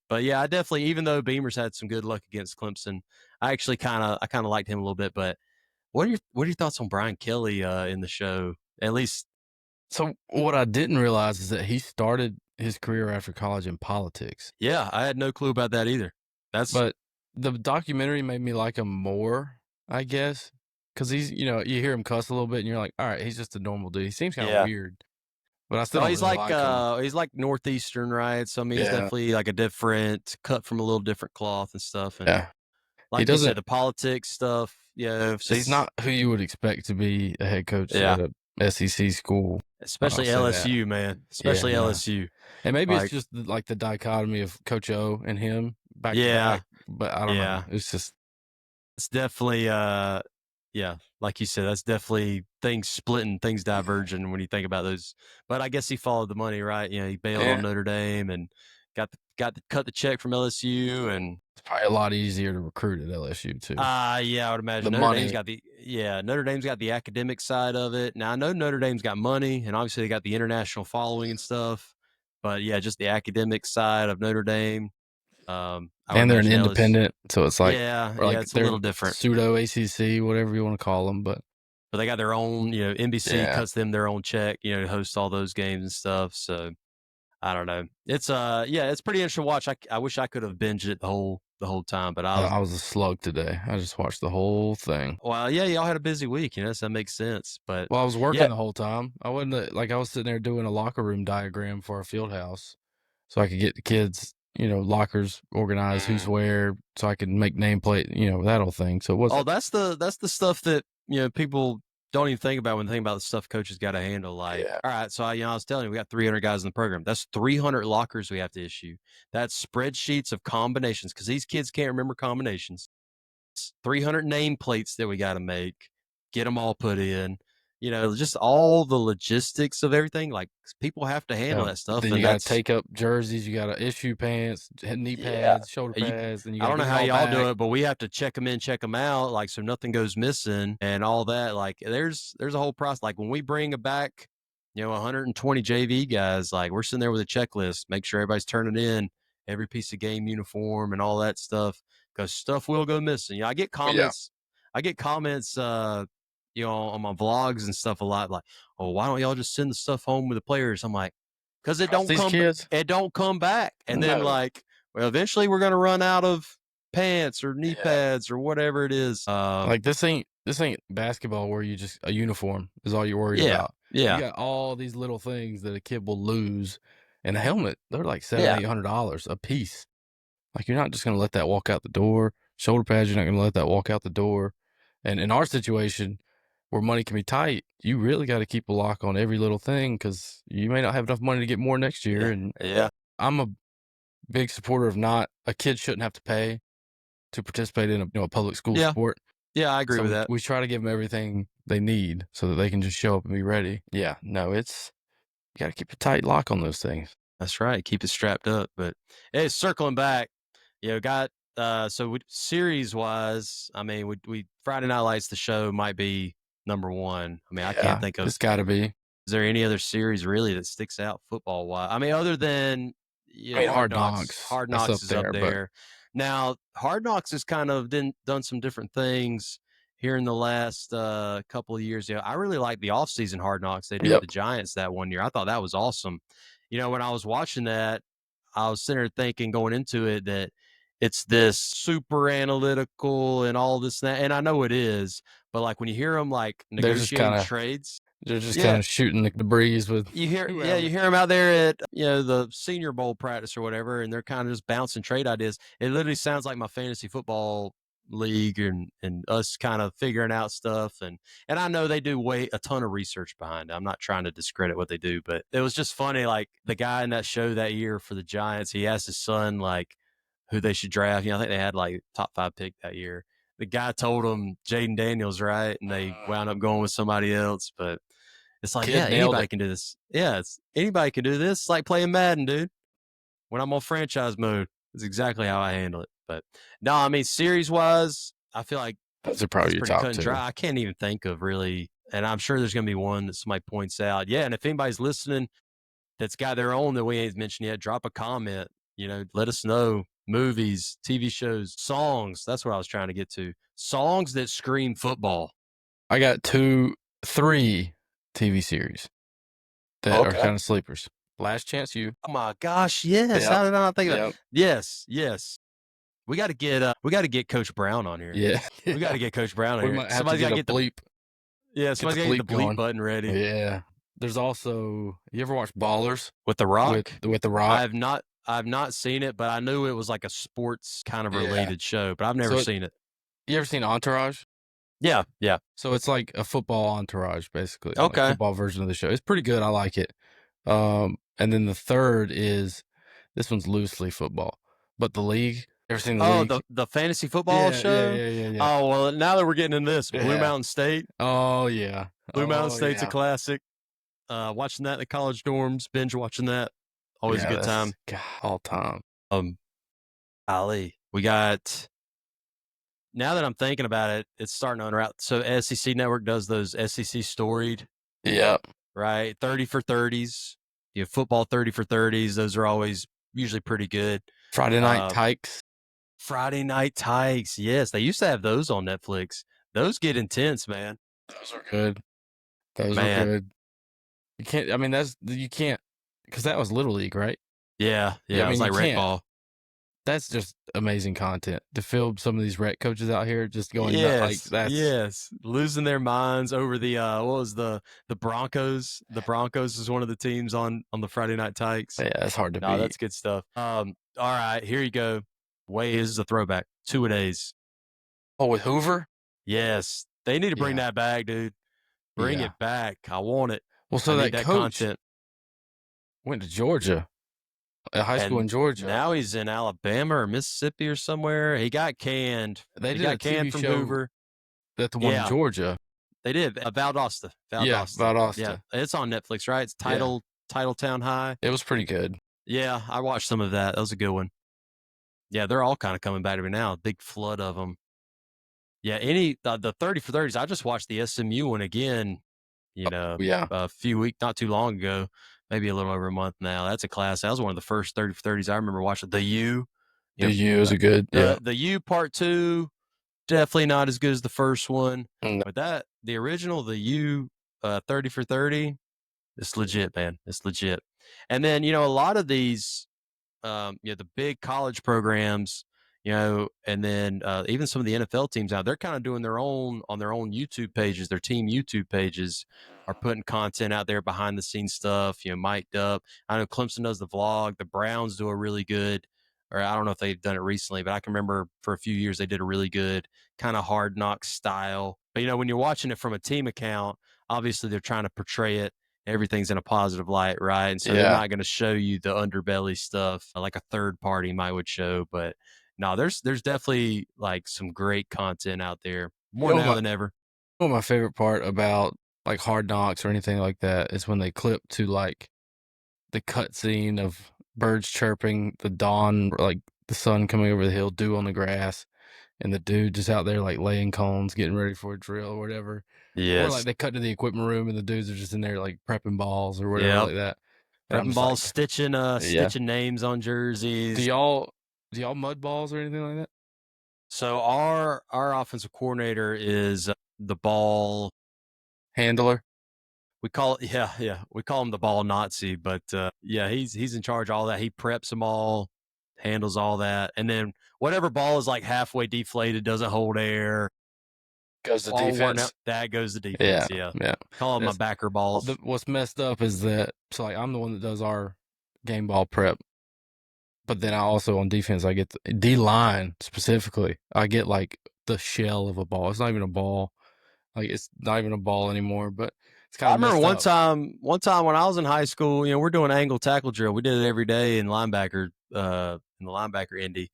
But yeah, I definitely, even though Beamer's had some good luck against Clemson, I actually kind of liked him a little bit. But what are your thoughts on Brian Kelly in the show? At least. So what I didn't realize is that he started his career after college in politics. Yeah, I had no clue about that either. But the documentary made me like him more, I guess. Because he's, you hear him cuss a little bit, and you're like, all right, he's just a normal dude. He seems kind of weird, but I still. He's he's like Northeastern, right? So I mean, he's definitely like a different cut from a little different cloth and stuff. And like he doesn't the politics stuff. Yeah, so he's not who you would expect to be a head coach at a SEC school, especially LSU, man. Especially LSU. And maybe it's just like the dichotomy of Coach O and him back to back. But I don't know. It's definitely. Like you said, that's definitely things splitting, things diverging when you think about those. But I guess he followed the money, right? He bailed on Notre Dame and got to cut the check from LSU, and it's probably a lot easier to recruit at LSU too. I would imagine Notre Dame's got the academic side of it. Now I know Notre Dame's got money, and obviously they got the international following and stuff. But yeah, just the academic side of Notre Dame. And they're an independent, so it's like it's a little different. Pseudo ACC, whatever you want to call them, but they got their own. NBC cuts them their own check. To host all those games and stuff. So I don't know. It's it's pretty interesting to watch. I wish I could have binged it the whole time, but I was a slug today. I just watched the whole thing. Well, y'all had a busy week, so that makes sense. But I was working the whole time. I wasn't I was sitting there doing a locker room diagram for our field house, so I could get the kids. Lockers organized, who's where, so I could make nameplate, that whole thing. So it was. Oh, that's the stuff that people don't even think about when they think about the stuff coaches got to handle. Like, all right, so I was telling you, we got 300 guys in the program. That's 300 lockers we have to issue. That's spreadsheets of combinations because these kids can't remember combinations. It's 300 nameplates that we got to make, get them all put in. just all the logistics of everything. Like people have to handle that stuff, Then and you got to that's take up jerseys. You got to issue pants, knee yeah. pads, shoulder You, pads. Then you I got to don't know give it how all y'all do back. it, but we have to check them in, check them out, like so nothing goes missing and all that. Like there's a whole process. Like when we bring back, 120 JV guys, like we're sitting there with a checklist, make sure everybody's turning in every piece of game uniform and all that stuff, because stuff will go missing. I get comments. On my vlogs and stuff a lot, like, oh, why don't y'all just send the stuff home with the players? I'm like, because it Trust don't these come, kids? it don't come back. And then No. like, well, eventually we're gonna run out of pants or knee Yeah. pads or whatever it is. Like this ain't basketball where you just a uniform is all you're worried about. Yeah. You got all these little things that a kid will lose, and a helmet, they're like Yeah. $700-800 a piece. Like you're not just gonna let that walk out the door. Shoulder pads, you're not gonna let that walk out the door. And in our situation, where money can be tight, you really got to keep a lock on every little thing because you may not have enough money to get more next year. And Yeah. I'm a big supporter of a kid shouldn't have to pay to participate in a public school sport. Yeah, I agree with that. We try to give them everything they need so that they can just show up and be ready. Yeah, no, you got to keep a tight lock on those things. That's right. Keep it strapped up. But hey, circling back, series wise, I mean, we Friday Night Lights, the show might be number one. I mean, I can't think of. It's got to be. Is there any other series really that sticks out football wise? I mean, other than Hard Knocks. Hard Knocks is up there. Now, Hard Knocks has kind of done some different things here in the last couple of years. I really like the offseason Hard Knocks they did with the Giants that one year. I thought that was awesome. When I was watching that, I was sitting there thinking going into it that it's this super analytical and all this and that, and I know it is, but like when you hear them like negotiating trades. They're just kind of shooting the breeze with you hear them out there at the Senior Bowl practice or whatever, and they're kind of just bouncing trade ideas. It literally sounds like my fantasy football league and us kind of figuring out stuff, and I know they do a ton of research behind it. I'm not trying to discredit what they do, but it was just funny. Like the guy in that show that year for the Giants, he asked his son like who they should draft. I think they had like top 5 pick that year. The guy told him Jaden Daniels, right? And they wound up going with somebody else, but it's like, anybody can do this. Yeah, anybody can do this. It's like playing Madden, dude. When I'm on franchise mode, it's exactly how I handle it. But no, I mean, series-wise, I feel like those are probably your top 2. I can't even think of really, and I'm sure there's going to be one that somebody points out. Yeah, and if anybody's listening that's got their own that we ain't mentioned yet, drop a comment. Let us know. Movies, TV shows, songs. That's what I was trying to get to. Songs that scream football. I got 3 TV series that are kind of sleepers. Last Chance U. Oh my gosh, yes. How did I not think of that? Yes. We got to get Coach Brown on here. Yeah. We got to get Coach Brown on here. Somebody's got to get the bleep. Yeah, somebody's got to get the bleep button ready. Yeah. There's also, you ever watch Ballers? With The Rock? With The Rock. I've not seen it, but I knew it was like a sports kind of related show, but I've never seen it. You ever seen Entourage? Yeah. So it's like a football entourage, basically. Okay. Like a football version of the show. It's pretty good. I like it. And then the third is, this one's loosely football, but The League. Ever seen The League? The fantasy football show? Yeah. Oh, well, now that we're getting into this, Blue Mountain State. Oh, yeah. Blue Mountain State's a classic. Watching that in the college dorms, binge watching that. Always a good time. God, all time. Ali, we got... Now that I'm thinking about it, it's starting to unwrap. So SEC Network does those SEC storied. Yep. Right. 30 for 30s. You have football 30 for 30s. Those are always usually pretty good. Friday Night Tykes. Friday Night Tykes. Yes. They used to have those on Netflix. Those get intense, man. Those are good. Those are good. You can't, because that was Little League, right? Yeah. It was like rec ball. That's just amazing content to film some of these rec coaches out here just going losing their minds over the what was the Broncos. The Broncos is one of the teams on the Friday Night Tykes. Yeah, that's hard to beat. That's good stuff. All right, here you go. Way is a throwback. 2-A-Days. Oh, with Hoover? Yes, they need to bring that back, dude. Bring it back. I want it. Well, so that coach content. Went to Georgia. A high school in Georgia. Now he's in Alabama or Mississippi or somewhere. He got canned. They got canned from Hoover. That the one in Georgia. They did. Valdosta. Yeah, Valdosta. Valdosta. Yeah, it's on Netflix, right? It's Yeah. Titletown High. It was pretty good. Yeah, I watched some of that. That was a good one. Yeah, they're all kind of coming back to me now. Big flood of them. Yeah, the 30 for 30s. I just watched the SMU one again. Yeah. A few weeks, not too long ago, maybe a little over a month now. That's a class. That was one of the first 30 for 30s I remember watching. The U. The U is a good. Yeah. The U Part 2, definitely not as good as the first one. No. But the original, the U 30 for 30, it's legit, man. It's legit. And then, a lot of these, the big college programs, and then even some of the NFL teams now, they're kind of doing on their own YouTube pages, their team YouTube pages are putting content out there, behind the scenes stuff, mic'd up. I know Clemson does the vlog. The Browns do a really good, or I don't know if they've done it recently, but I can remember for a few years they did a really good kind of Hard Knocks style. But, when you're watching it from a team account, obviously they're trying to portray it. Everything's in a positive light, right? And so they're not going to show you the underbelly stuff like a third party would show. But no, there's definitely like some great content out there, more now than ever. One of my favorite part about like Hard Knocks or anything like that is when they clip to like the cutscene of birds chirping, the dawn, like the sun coming over the hill, dew on the grass, and the dude just out there like laying cones, getting ready for a drill or whatever. Yes. Or like they cut to the equipment room and the dudes are just in there like prepping balls or whatever like that. Prepping balls, stitching names on jerseys. Do y'all mud balls or anything like that? So our offensive coordinator is the ball handler. We call it, we call him the ball Nazi, but he's in charge of all that. He preps them all, handles all that, and then whatever ball is like halfway deflated, doesn't hold air, goes to defense. That goes to defense. Yeah. Call them my backer balls. What's messed up is that like I'm the one that does our game ball prep, but then I also on defense I get the D line specifically. I get like the shell of a ball. It's not even a ball. Like it's not even a ball anymore, but it's kind of. I remember one time when I was in high school, we're doing angle tackle drill. We did it every day in the linebacker Indy,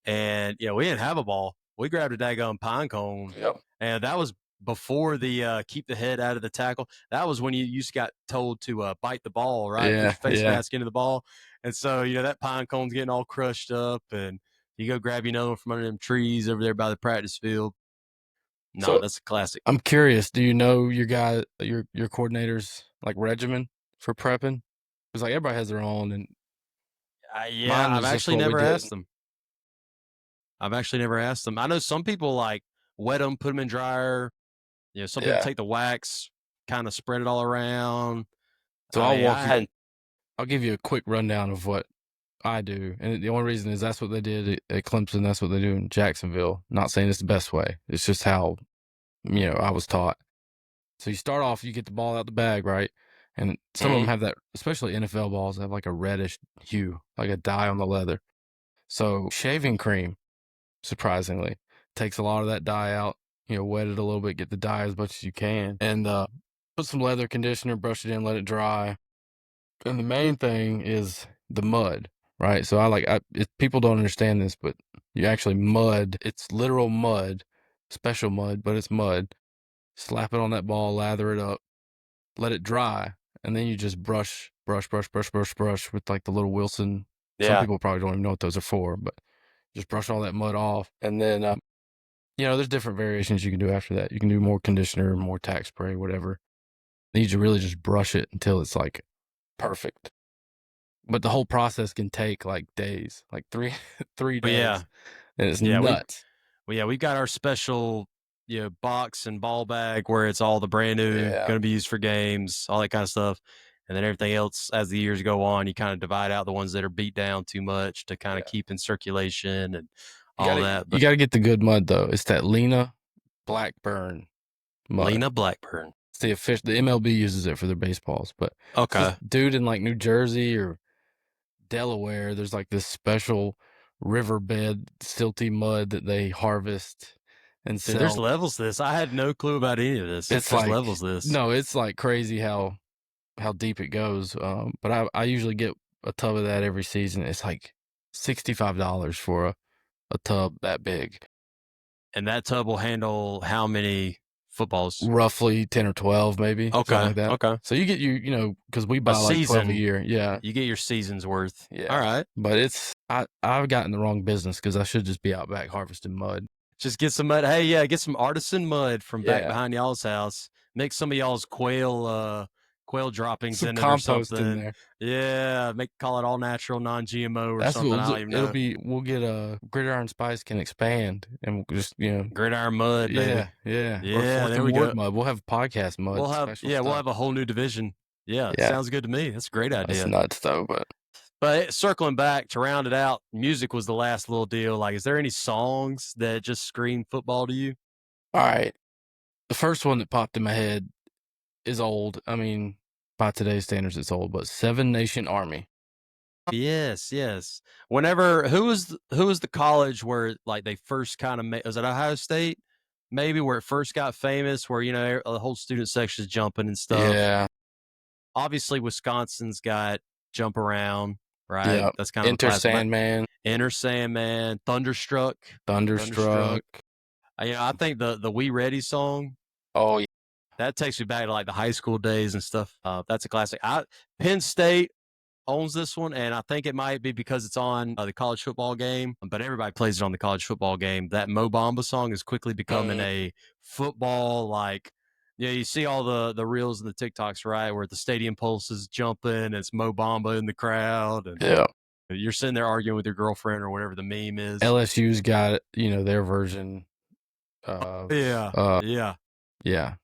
and we didn't have a ball. We grabbed a daggone pine cone, and that was before the keep the head out of the tackle. That was when you got told to bite the ball, right? Put your face mask into the ball, and so that pine cone's getting all crushed up, and you go grab another one from under them trees over there by the practice field. No, so, that's a classic. I'm curious. Do you know your coordinator's like regimen for prepping? Because like everybody has their own, and I've actually never asked them. I know some people like wet them, put them in dryer. Some people take the wax, kind of spread it all around. So I'll give you a quick rundown of what I do, and the only reason is that's what they did at Clemson. That's what they do in Jacksonville. Not saying it's the best way. It's just how I was taught. So you start off, you get the ball out the bag, right? And some of them have that, especially NFL balls, have like a reddish hue, like a dye on the leather. So shaving cream, surprisingly, takes a lot of that dye out. Wet it a little bit, get the dye as much as you can, and put some leather conditioner, brush it in, let it dry. And the main thing is the mud, right? So people don't understand this, but you actually mud. It's literal mud, special mud, but it's mud. Slap it on that ball, lather it up, let it dry, and then you just brush with like the little Wilson. Some people probably don't even know what those are for, but just brush all that mud off, and then there's different variations you can do after that. You can do more conditioner, more tack spray, whatever. You need to really just brush it until it's like perfect. But the whole process can take like days, like 3 days. And it's nuts. We've got our special box and ball bag where it's all the brand new, going to be used for games, all that kind of stuff. And then everything else, as the years go on, you kind of divide out the ones that are beat down too much to kind of keep in circulation and all that. But you got to get the good mud, though. It's that Lena Blackburn mud. Lena Blackburn. It's the MLB uses it for their baseballs. But okay, dude in like New Jersey or Delaware, there's like this special riverbed silty mud that they harvest and sell. There's levels to this. I had no clue about any of this. There's levels to this. No, it's like crazy how deep it goes. But I usually get a tub of that every season. It's like $65 for a tub that big. And that tub will handle how many footballs? roughly 10 or 12, maybe. Something Okay. like that. Okay. So you get because we buy like 12 season. a year. Yeah. You get your season's worth. Yeah. All right. But I've gotten the wrong business because I should just be out back harvesting mud. Just get some mud. Hey, yeah, get some artisan mud from back Yeah. behind y'all's house. Mix some of y'all's quail droppings Some in it or compost something. in there. Yeah, call it all natural, non-GMO or That's something. what I don't even know. it'll be. We'll get a Gridiron Spice can expand, and we'll just Gridiron mud, baby. yeah. Yeah, Or there Fortune we Ward go. mud. We'll have podcast mud. We'll have special we'll stuff. have a whole new division. Yeah, Yeah. sounds good to me. That's a great idea. That's nuts though, but circling back to round it out, music was the last little deal. Like, is there any songs that just scream football to you? all right. The first one that popped in my head is old. I mean, by today's standards, it's old, but Seven Nation Army. Yes. Whenever who was the college where like they first kind of was it Ohio State? Maybe where it first got famous, where the whole student section is jumping and stuff. Yeah. Obviously, Wisconsin's got Jump Around, right? Yeah. That's kind of Enter Sandman. Enter Sandman, Thunderstruck. I think the We Ready song. Oh yeah. That takes me back to like the high school days and stuff. That's a classic. Penn State owns this one, and I think it might be because it's on the college football game, but everybody plays it on the college football game. That Mo Bamba song is quickly becoming a football, like, you see all the reels and the TikToks, right, where the stadium pulse is jumping, and it's Mo Bamba in the crowd, and you're sitting there arguing with your girlfriend or whatever the meme is. LSU's got their version. Yeah.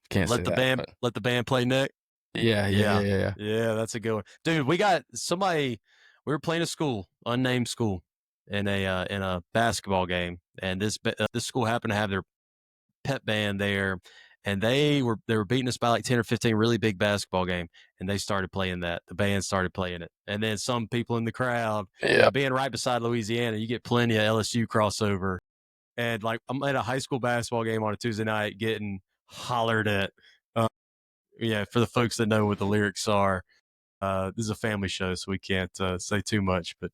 Can't let the band play Nick. Yeah. That's a good one, dude. We got somebody. We were playing a school, unnamed school, in a basketball game, and this school happened to have their pep band there, and they were beating us by like 10 or 15, really big basketball game, and they started playing that. The band started playing it, and then some people in the crowd, being right beside Louisiana, you get plenty of LSU crossover, and like I'm at a high school basketball game on a Tuesday night, getting hollered at. For the folks that know what the lyrics are, this is a family show, so we can't say too much. But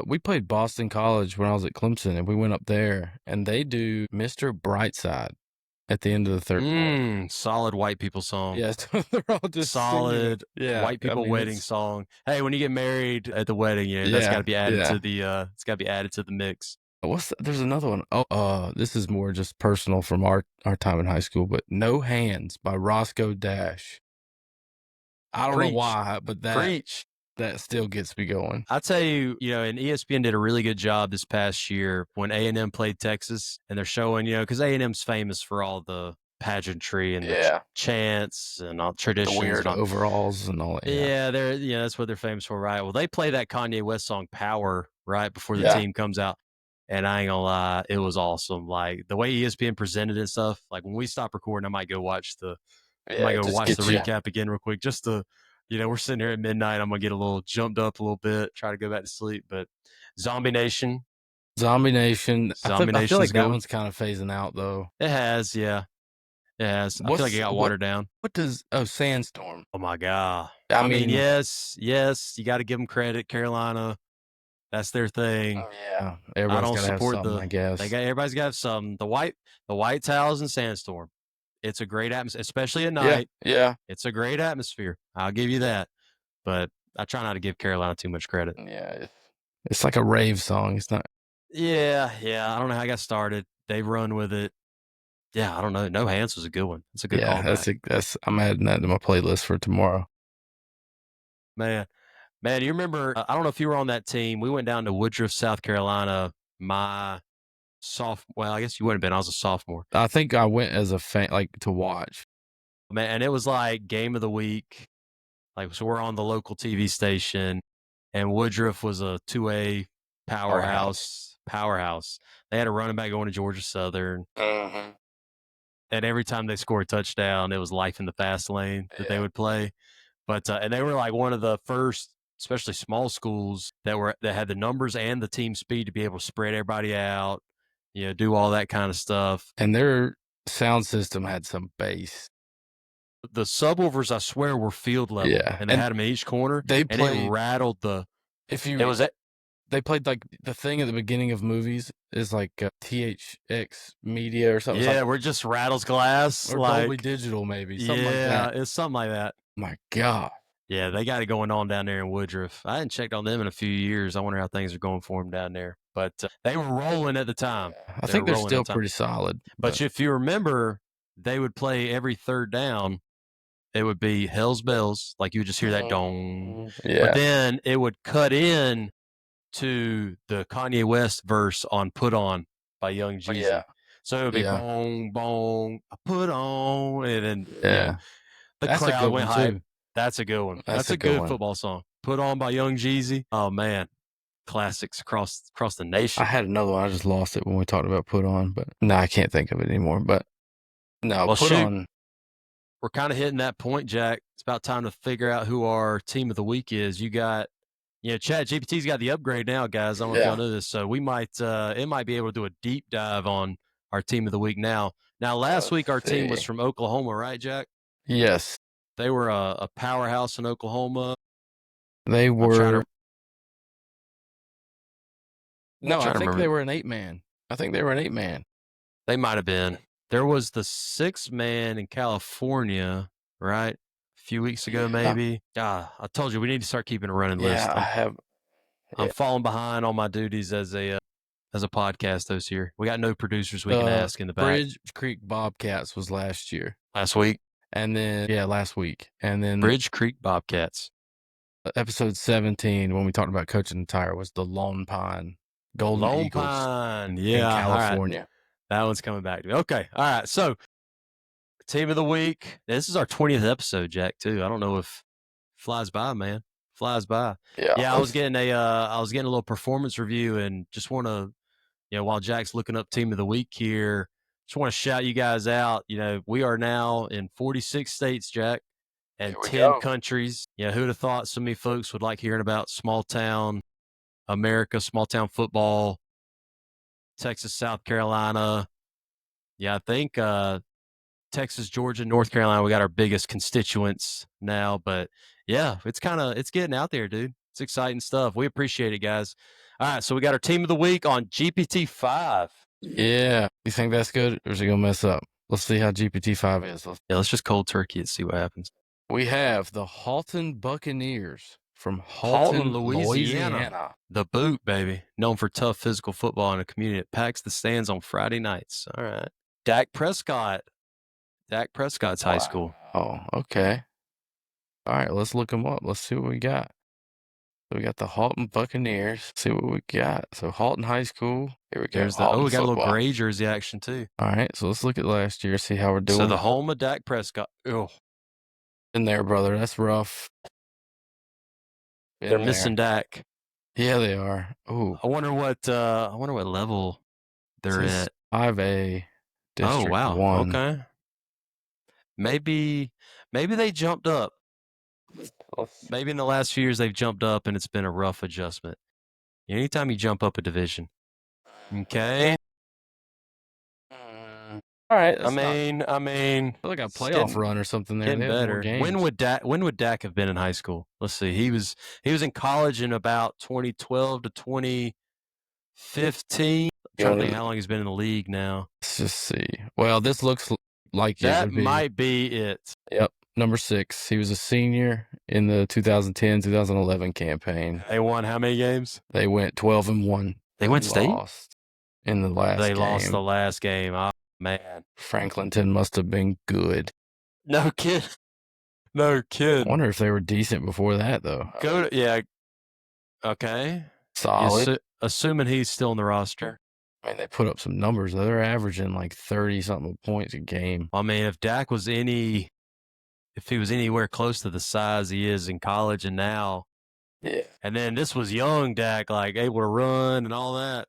we played Boston College when I was at Clemson, and we went up there, and they do Mr. Brightside at the end of the third quarter. Solid white people song. Yes, they're all just solid white people wedding song. Hey, when you get married at the wedding, that's got to be added to the. It's got to be added to the mix. There's another one. This is more just personal from our time in high school, but No Hands by Roscoe Dash. I don't know why, but that still gets me going. I'll tell you, and ESPN did a really good job this past year when A&M played Texas, and they're showing, because A&M's famous for all the pageantry and the chants and all traditions, the weird overalls and all that. Yeah, that's what they're famous for, right? Well, they play that Kanye West song "Power" right before the team comes out. And I ain't gonna lie, it was awesome. Like the way ESPN presented it and stuff. Like when we stop recording, I might go watch the recap again real quick. Just to, we're sitting here at midnight. I'm gonna get a little jumped up a little bit, try to go back to sleep. But Zombie Nation. I feel like that one's kind of phasing out though. It has, yeah. It has. I feel like it got watered down. What does Sandstorm? Oh my God. I mean, yes, you got to give them credit. Carolina. That's their thing. Oh, yeah, everybody's got to have something, I guess. Everybody's got to have something. The white towels and Sandstorm. It's a great atmosphere, especially at night. Yeah. It's a great atmosphere. I'll give you that. But I try not to give Carolina too much credit. Yeah, it's like a rave song. It's not. Yeah. I don't know how I got started. They run with it. Yeah, I don't know. No Hands was a good one. It's a good call. I'm adding that to my playlist for tomorrow. Man, you remember, I don't know if you were on that team. We went down to Woodruff, South Carolina, I guess you wouldn't have been. I was a sophomore. I think I went as a fan, like to watch. Man, and it was like game of the week. Like, so we're on the local TV station, and Woodruff was a 2A powerhouse. They had a running back going to Georgia Southern. Mm-hmm. And every time they scored a touchdown, it was life in the fast lane that they would play. But, and they were like one of the first, especially small schools that had the numbers and the team speed to be able to spread everybody out, do all that kind of stuff. And their sound system had some bass. The subwoofers, I swear, were field level. Yeah. And they had them in each corner. They played, and it rattled the. they played like the thing at the beginning of movies is like THX Media or something. Yeah, we're just rattles glass. Or like, Dolby Digital, maybe. Something like yeah, that. it's something like that. My God. Yeah, they got it going on down there in Woodruff. I hadn't checked on them in a few years. I wonder how things are going for them down there. But they were rolling at the time. I think they're rolling at still the time. pretty solid. But if you remember, they would play every third down. It would be Hell's Bells, like you would just hear that dong. Yeah. But then it would cut in to the Kanye West verse on "Put On" by Young Jeezy. Yeah. So it would be Yeah. bong bong, put on, and then Yeah. the That's a crowd good went one, hype. too. That's a good one. That's That's a a good good one. football song. "Put On" by Young Jeezy. Oh man, classics across the nation. I had another one. I just lost it when we talked about Put On, but no, I can't think of it anymore. But no, Well, Put shoot. On. We're kind of hitting that point, Jack. It's about time to figure out who our team of the week is. You got, Chat GPT's got the upgrade now, guys. I don't know if y'all know this. So we might, it might be able to do a deep dive on our team of the week now. Now, last week our team was from Oklahoma, right, Jack? Yes. They were a powerhouse in Oklahoma. They were. No, trying I to think remember. they were an 8-man. I think they were an 8-man. They might have been. There was the 6-man in California, right? A few weeks ago, maybe. I told you we need to start keeping a running list. I'm falling behind on my duties as a podcast host here. We got no producers we can ask in the back. Bridge Creek Bobcats was last week. And then, last week. And then Bridge Creek Bobcats. Episode 17, when we talked about coaching the tire, was the Lone Pine Golden Eagles Pine. in California. Right. That one's coming back to me. Okay. All right. So, team of the week. This is our 20th episode, Jack, too. I don't know if flies by, man. Flies by. Yeah, I was getting a little performance review and just want to, while Jack's looking up team of the week here, just want to shout you guys out. We are now in 46 states, Jack, and 10 countries. Who'd have thought so many folks would like hearing about small town America, small town football, Texas, South Carolina. I think Texas, Georgia, North Carolina, we got our biggest constituents now. But it's getting out there, dude. It's exciting stuff. We appreciate it, guys. All right, so we got our team of the week on GPT-5. Yeah. You think that's good, or is it going to mess up? Let's see how GPT-5 is. Let's just cold turkey it, see what happens. We have the Halton Buccaneers from Halton, Louisiana. The Boot, baby. Known for tough physical football in a community that packs the stands on Friday nights. All right. Dak Prescott's high school. Oh, okay. All right, let's look them up. Let's see what we got. So we got the Halton Buccaneers. Let's see what we got. So Halton High School. Here we go. We got a little gray jersey action too. All right, so let's look at last year, see how we're doing. So the home of Dak Prescott. Oh, in there, brother. That's rough. They're missing Dak. Yeah, they are. Oh, I wonder what level they're at. 5A. District 1. Okay. Maybe they jumped up. Maybe in the last few years they've jumped up and it's been a rough adjustment. Anytime you jump up a division. Okay. All right. I mean, like a playoff run or something there. Getting better. When would Dak have been in high school? Let's see. He was in college in about 2012 to 2015. I'm trying to think how long he's been in the league now. Let's just see. Well, this looks like that might be it. Yep. Number 6. He was a senior in the 2010-2011 campaign. They won how many games? They went 12-1. They went state? Lost in the last game. They lost the last game. Oh, man. Franklinton must have been good. No kid. I wonder if they were decent before that, though. Okay. Solid. Assuming he's still in the roster. I mean, they put up some numbers, though. They're averaging like 30-something points a game. I mean, if he was anywhere close to the size he is in college and now. Yeah. And then this was young Dak, like able to run and all that.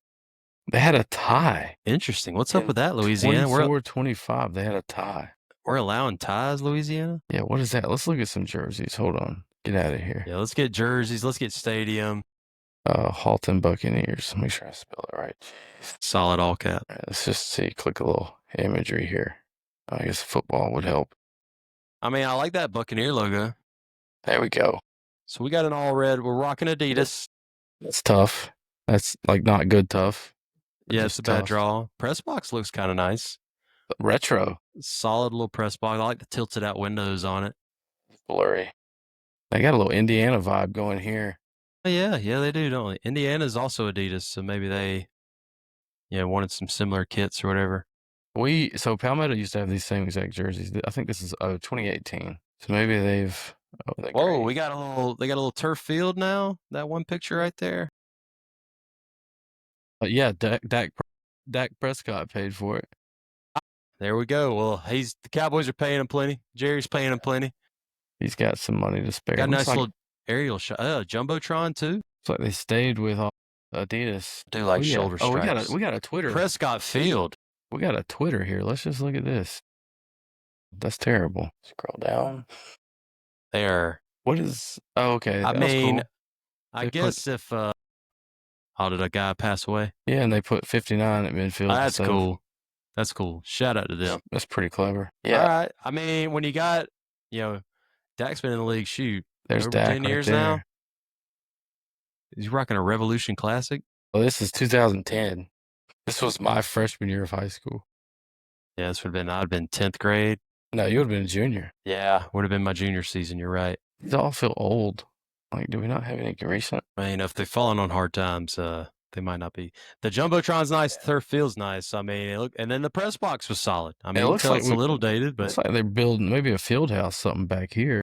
They had a tie. Interesting. What's up with that, Louisiana? 24-25. They had a tie. We're allowing ties, Louisiana? Yeah, what is that? Let's look at some jerseys. Hold on. Get out of here. Yeah, let's get jerseys. Let's get stadium. Halton Buccaneers. Make sure I spell it right. Solid all cap. All right, let's just see. Click a little imagery here. I guess football would help. I mean, I like that Buccaneer logo. There we go. So we got an all red. We're rocking Adidas. That's tough. That's like not good tough. Yeah, Just it's a bad tough. draw. Press box looks kind of nice. Retro. Solid little press box. I like the tilted out windows on it. Blurry. They got a little Indiana vibe going here. Oh, yeah, they do, don't they? Indiana's also Adidas, so maybe they, wanted some similar kits or whatever. So Palmetto used to have these same exact jerseys. I think this is 2018. So maybe they've. Oh, they're Whoa, great. they got a little turf field now. That one picture right there. Yeah, Dak Prescott paid for it. There we go. Well, the Cowboys are paying him plenty. Jerry's paying him plenty. He's got some money to spare. Got a nice little aerial shot. Jumbotron too. It's like they stayed with Adidas. Do like shoulder stripes. we got a Twitter. Prescott Field. We got a Twitter here. Let's just look at this. That's terrible. Scroll down. There. What is? Oh, okay. I mean, cool. I guess if how did a guy pass away? Yeah, and they put 59 at midfield. That's cool. That's cool. Shout out to them. That's pretty clever. Yeah. All right. I mean, when you got, Dak's been in the league, shoot, there's over Dak 10 years now. He's rocking a Revolution Classic. Well, this is 2010. This was my freshman year of high school. Yeah, this would have been, I'd have been 10th grade. No, you would have been a junior. Yeah, would have been my junior season. You're right. These all feel old. Like, do we not have any recent? I mean, if they've fallen on hard times, they might not be. The Jumbotron's nice. The turf field's nice. I mean, and then the press box was solid. I mean, it looks like it's a little dated, but it's like they're building maybe a field house, something back here.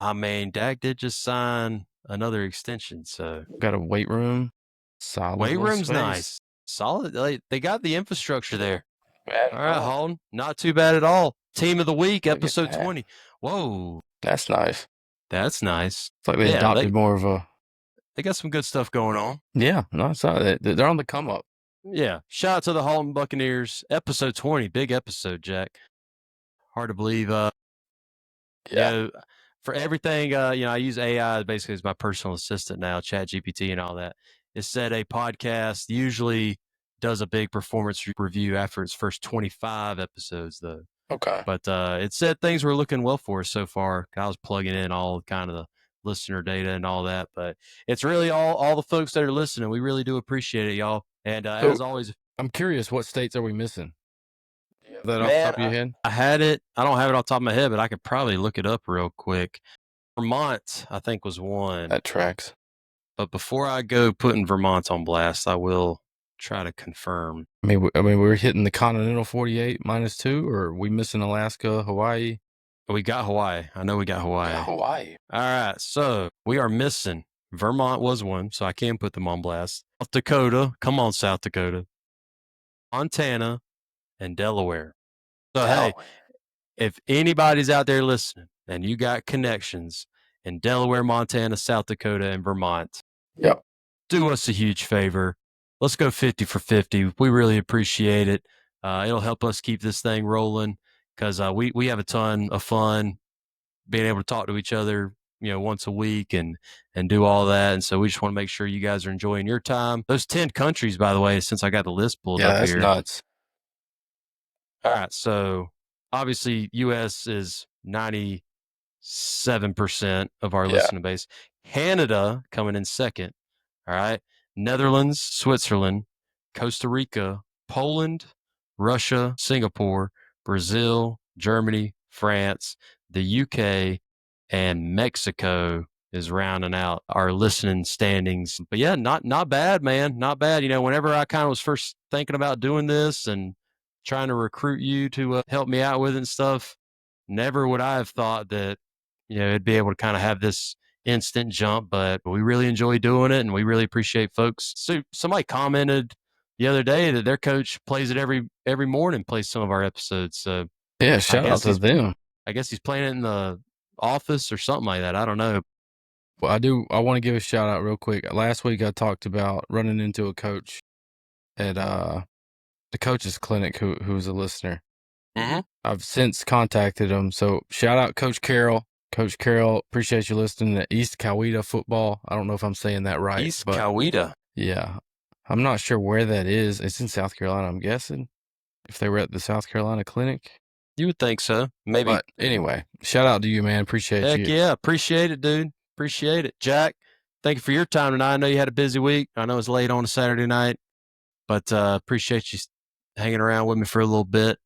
I mean, Dak did just sign another extension, so got a weight room. Solid. Weight room's nice. Solid. They got the infrastructure there. All right, Holden. Not too bad at all. Team of the week, episode 20. Whoa. That's nice. That's nice. It's like they adopted more of a. They got some good stuff going on. Yeah, no, it's not. They're on the come up. Yeah. Shout out to the Holden Buccaneers. Episode 20. Big episode, Jack. Hard to believe. Yeah. For everything, I use AI basically as my personal assistant now, ChatGPT and all that. It said a podcast usually does a big performance review after its first 25 episodes, though. Okay. But it said things were looking well for us so far. I was plugging in all kind of the listener data and all that, but it's really all the folks that are listening. We really do appreciate it, y'all. And as always, I'm curious, what states are we missing? That off the top of your head? I had it. I don't have it off the top of my head, but I could probably look it up real quick. Vermont, I think, was one. That tracks. But before I go putting Vermont on blast, I will try to confirm. I mean, we're hitting the continental 48 -2, or are we missing Alaska, Hawaii? We got Hawaii. I know we got Hawaii. Yeah, Hawaii. All right. So we are missing. Vermont was one, so I can put them on blast. South Dakota. Come on, South Dakota. Montana and Delaware. So, hey, if anybody's out there listening and you got connections in Delaware, Montana, South Dakota, and Vermont, do us a huge favor. Let's go 50 for 50. We really appreciate it. It'll help us keep this thing rolling because we have a ton of fun being able to talk to each other, once a week and do all that. And so we just want to make sure you guys are enjoying your time. Those 10 countries, by the way, since I got the list pulled up that's here. Nuts. All right. So obviously U.S. is 97% of our listening base. Canada coming in second. All right. Netherlands, Switzerland, Costa Rica, Poland, Russia, Singapore, Brazil, Germany, France, the UK, and Mexico is rounding out our listening standings. But yeah, not bad, man. Not bad. Whenever I kind of was first thinking about doing this and trying to recruit you to help me out with it and stuff, never would I have thought that, it'd be able to kind of have this instant jump, but we really enjoy doing it and we really appreciate folks. So somebody commented the other day that their coach plays it every morning, plays some of our episodes. So yeah, shout out to them. I guess he's playing it in the office or something like that. I don't know. Well, I want to give a shout out real quick. Last week I talked about running into a coach at the coach's clinic who was a listener. Mm-hmm. I've since contacted him. So shout out Coach Carroll. Coach Carroll, appreciate you listening to East Coweta football. I don't know if I'm saying that right. East Coweta. Yeah. I'm not sure where that is. It's in South Carolina, I'm guessing. If they were at the South Carolina clinic. You would think so. Maybe. But anyway, shout out to you, man. Appreciate you. Heck yeah. Appreciate it, dude. Appreciate it. Jack, thank you for your time tonight. I know you had a busy week. I know it's late on a Saturday night, but appreciate you hanging around with me for a little bit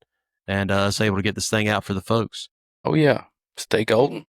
and us able to get this thing out for the folks. Oh, yeah. Stay golden.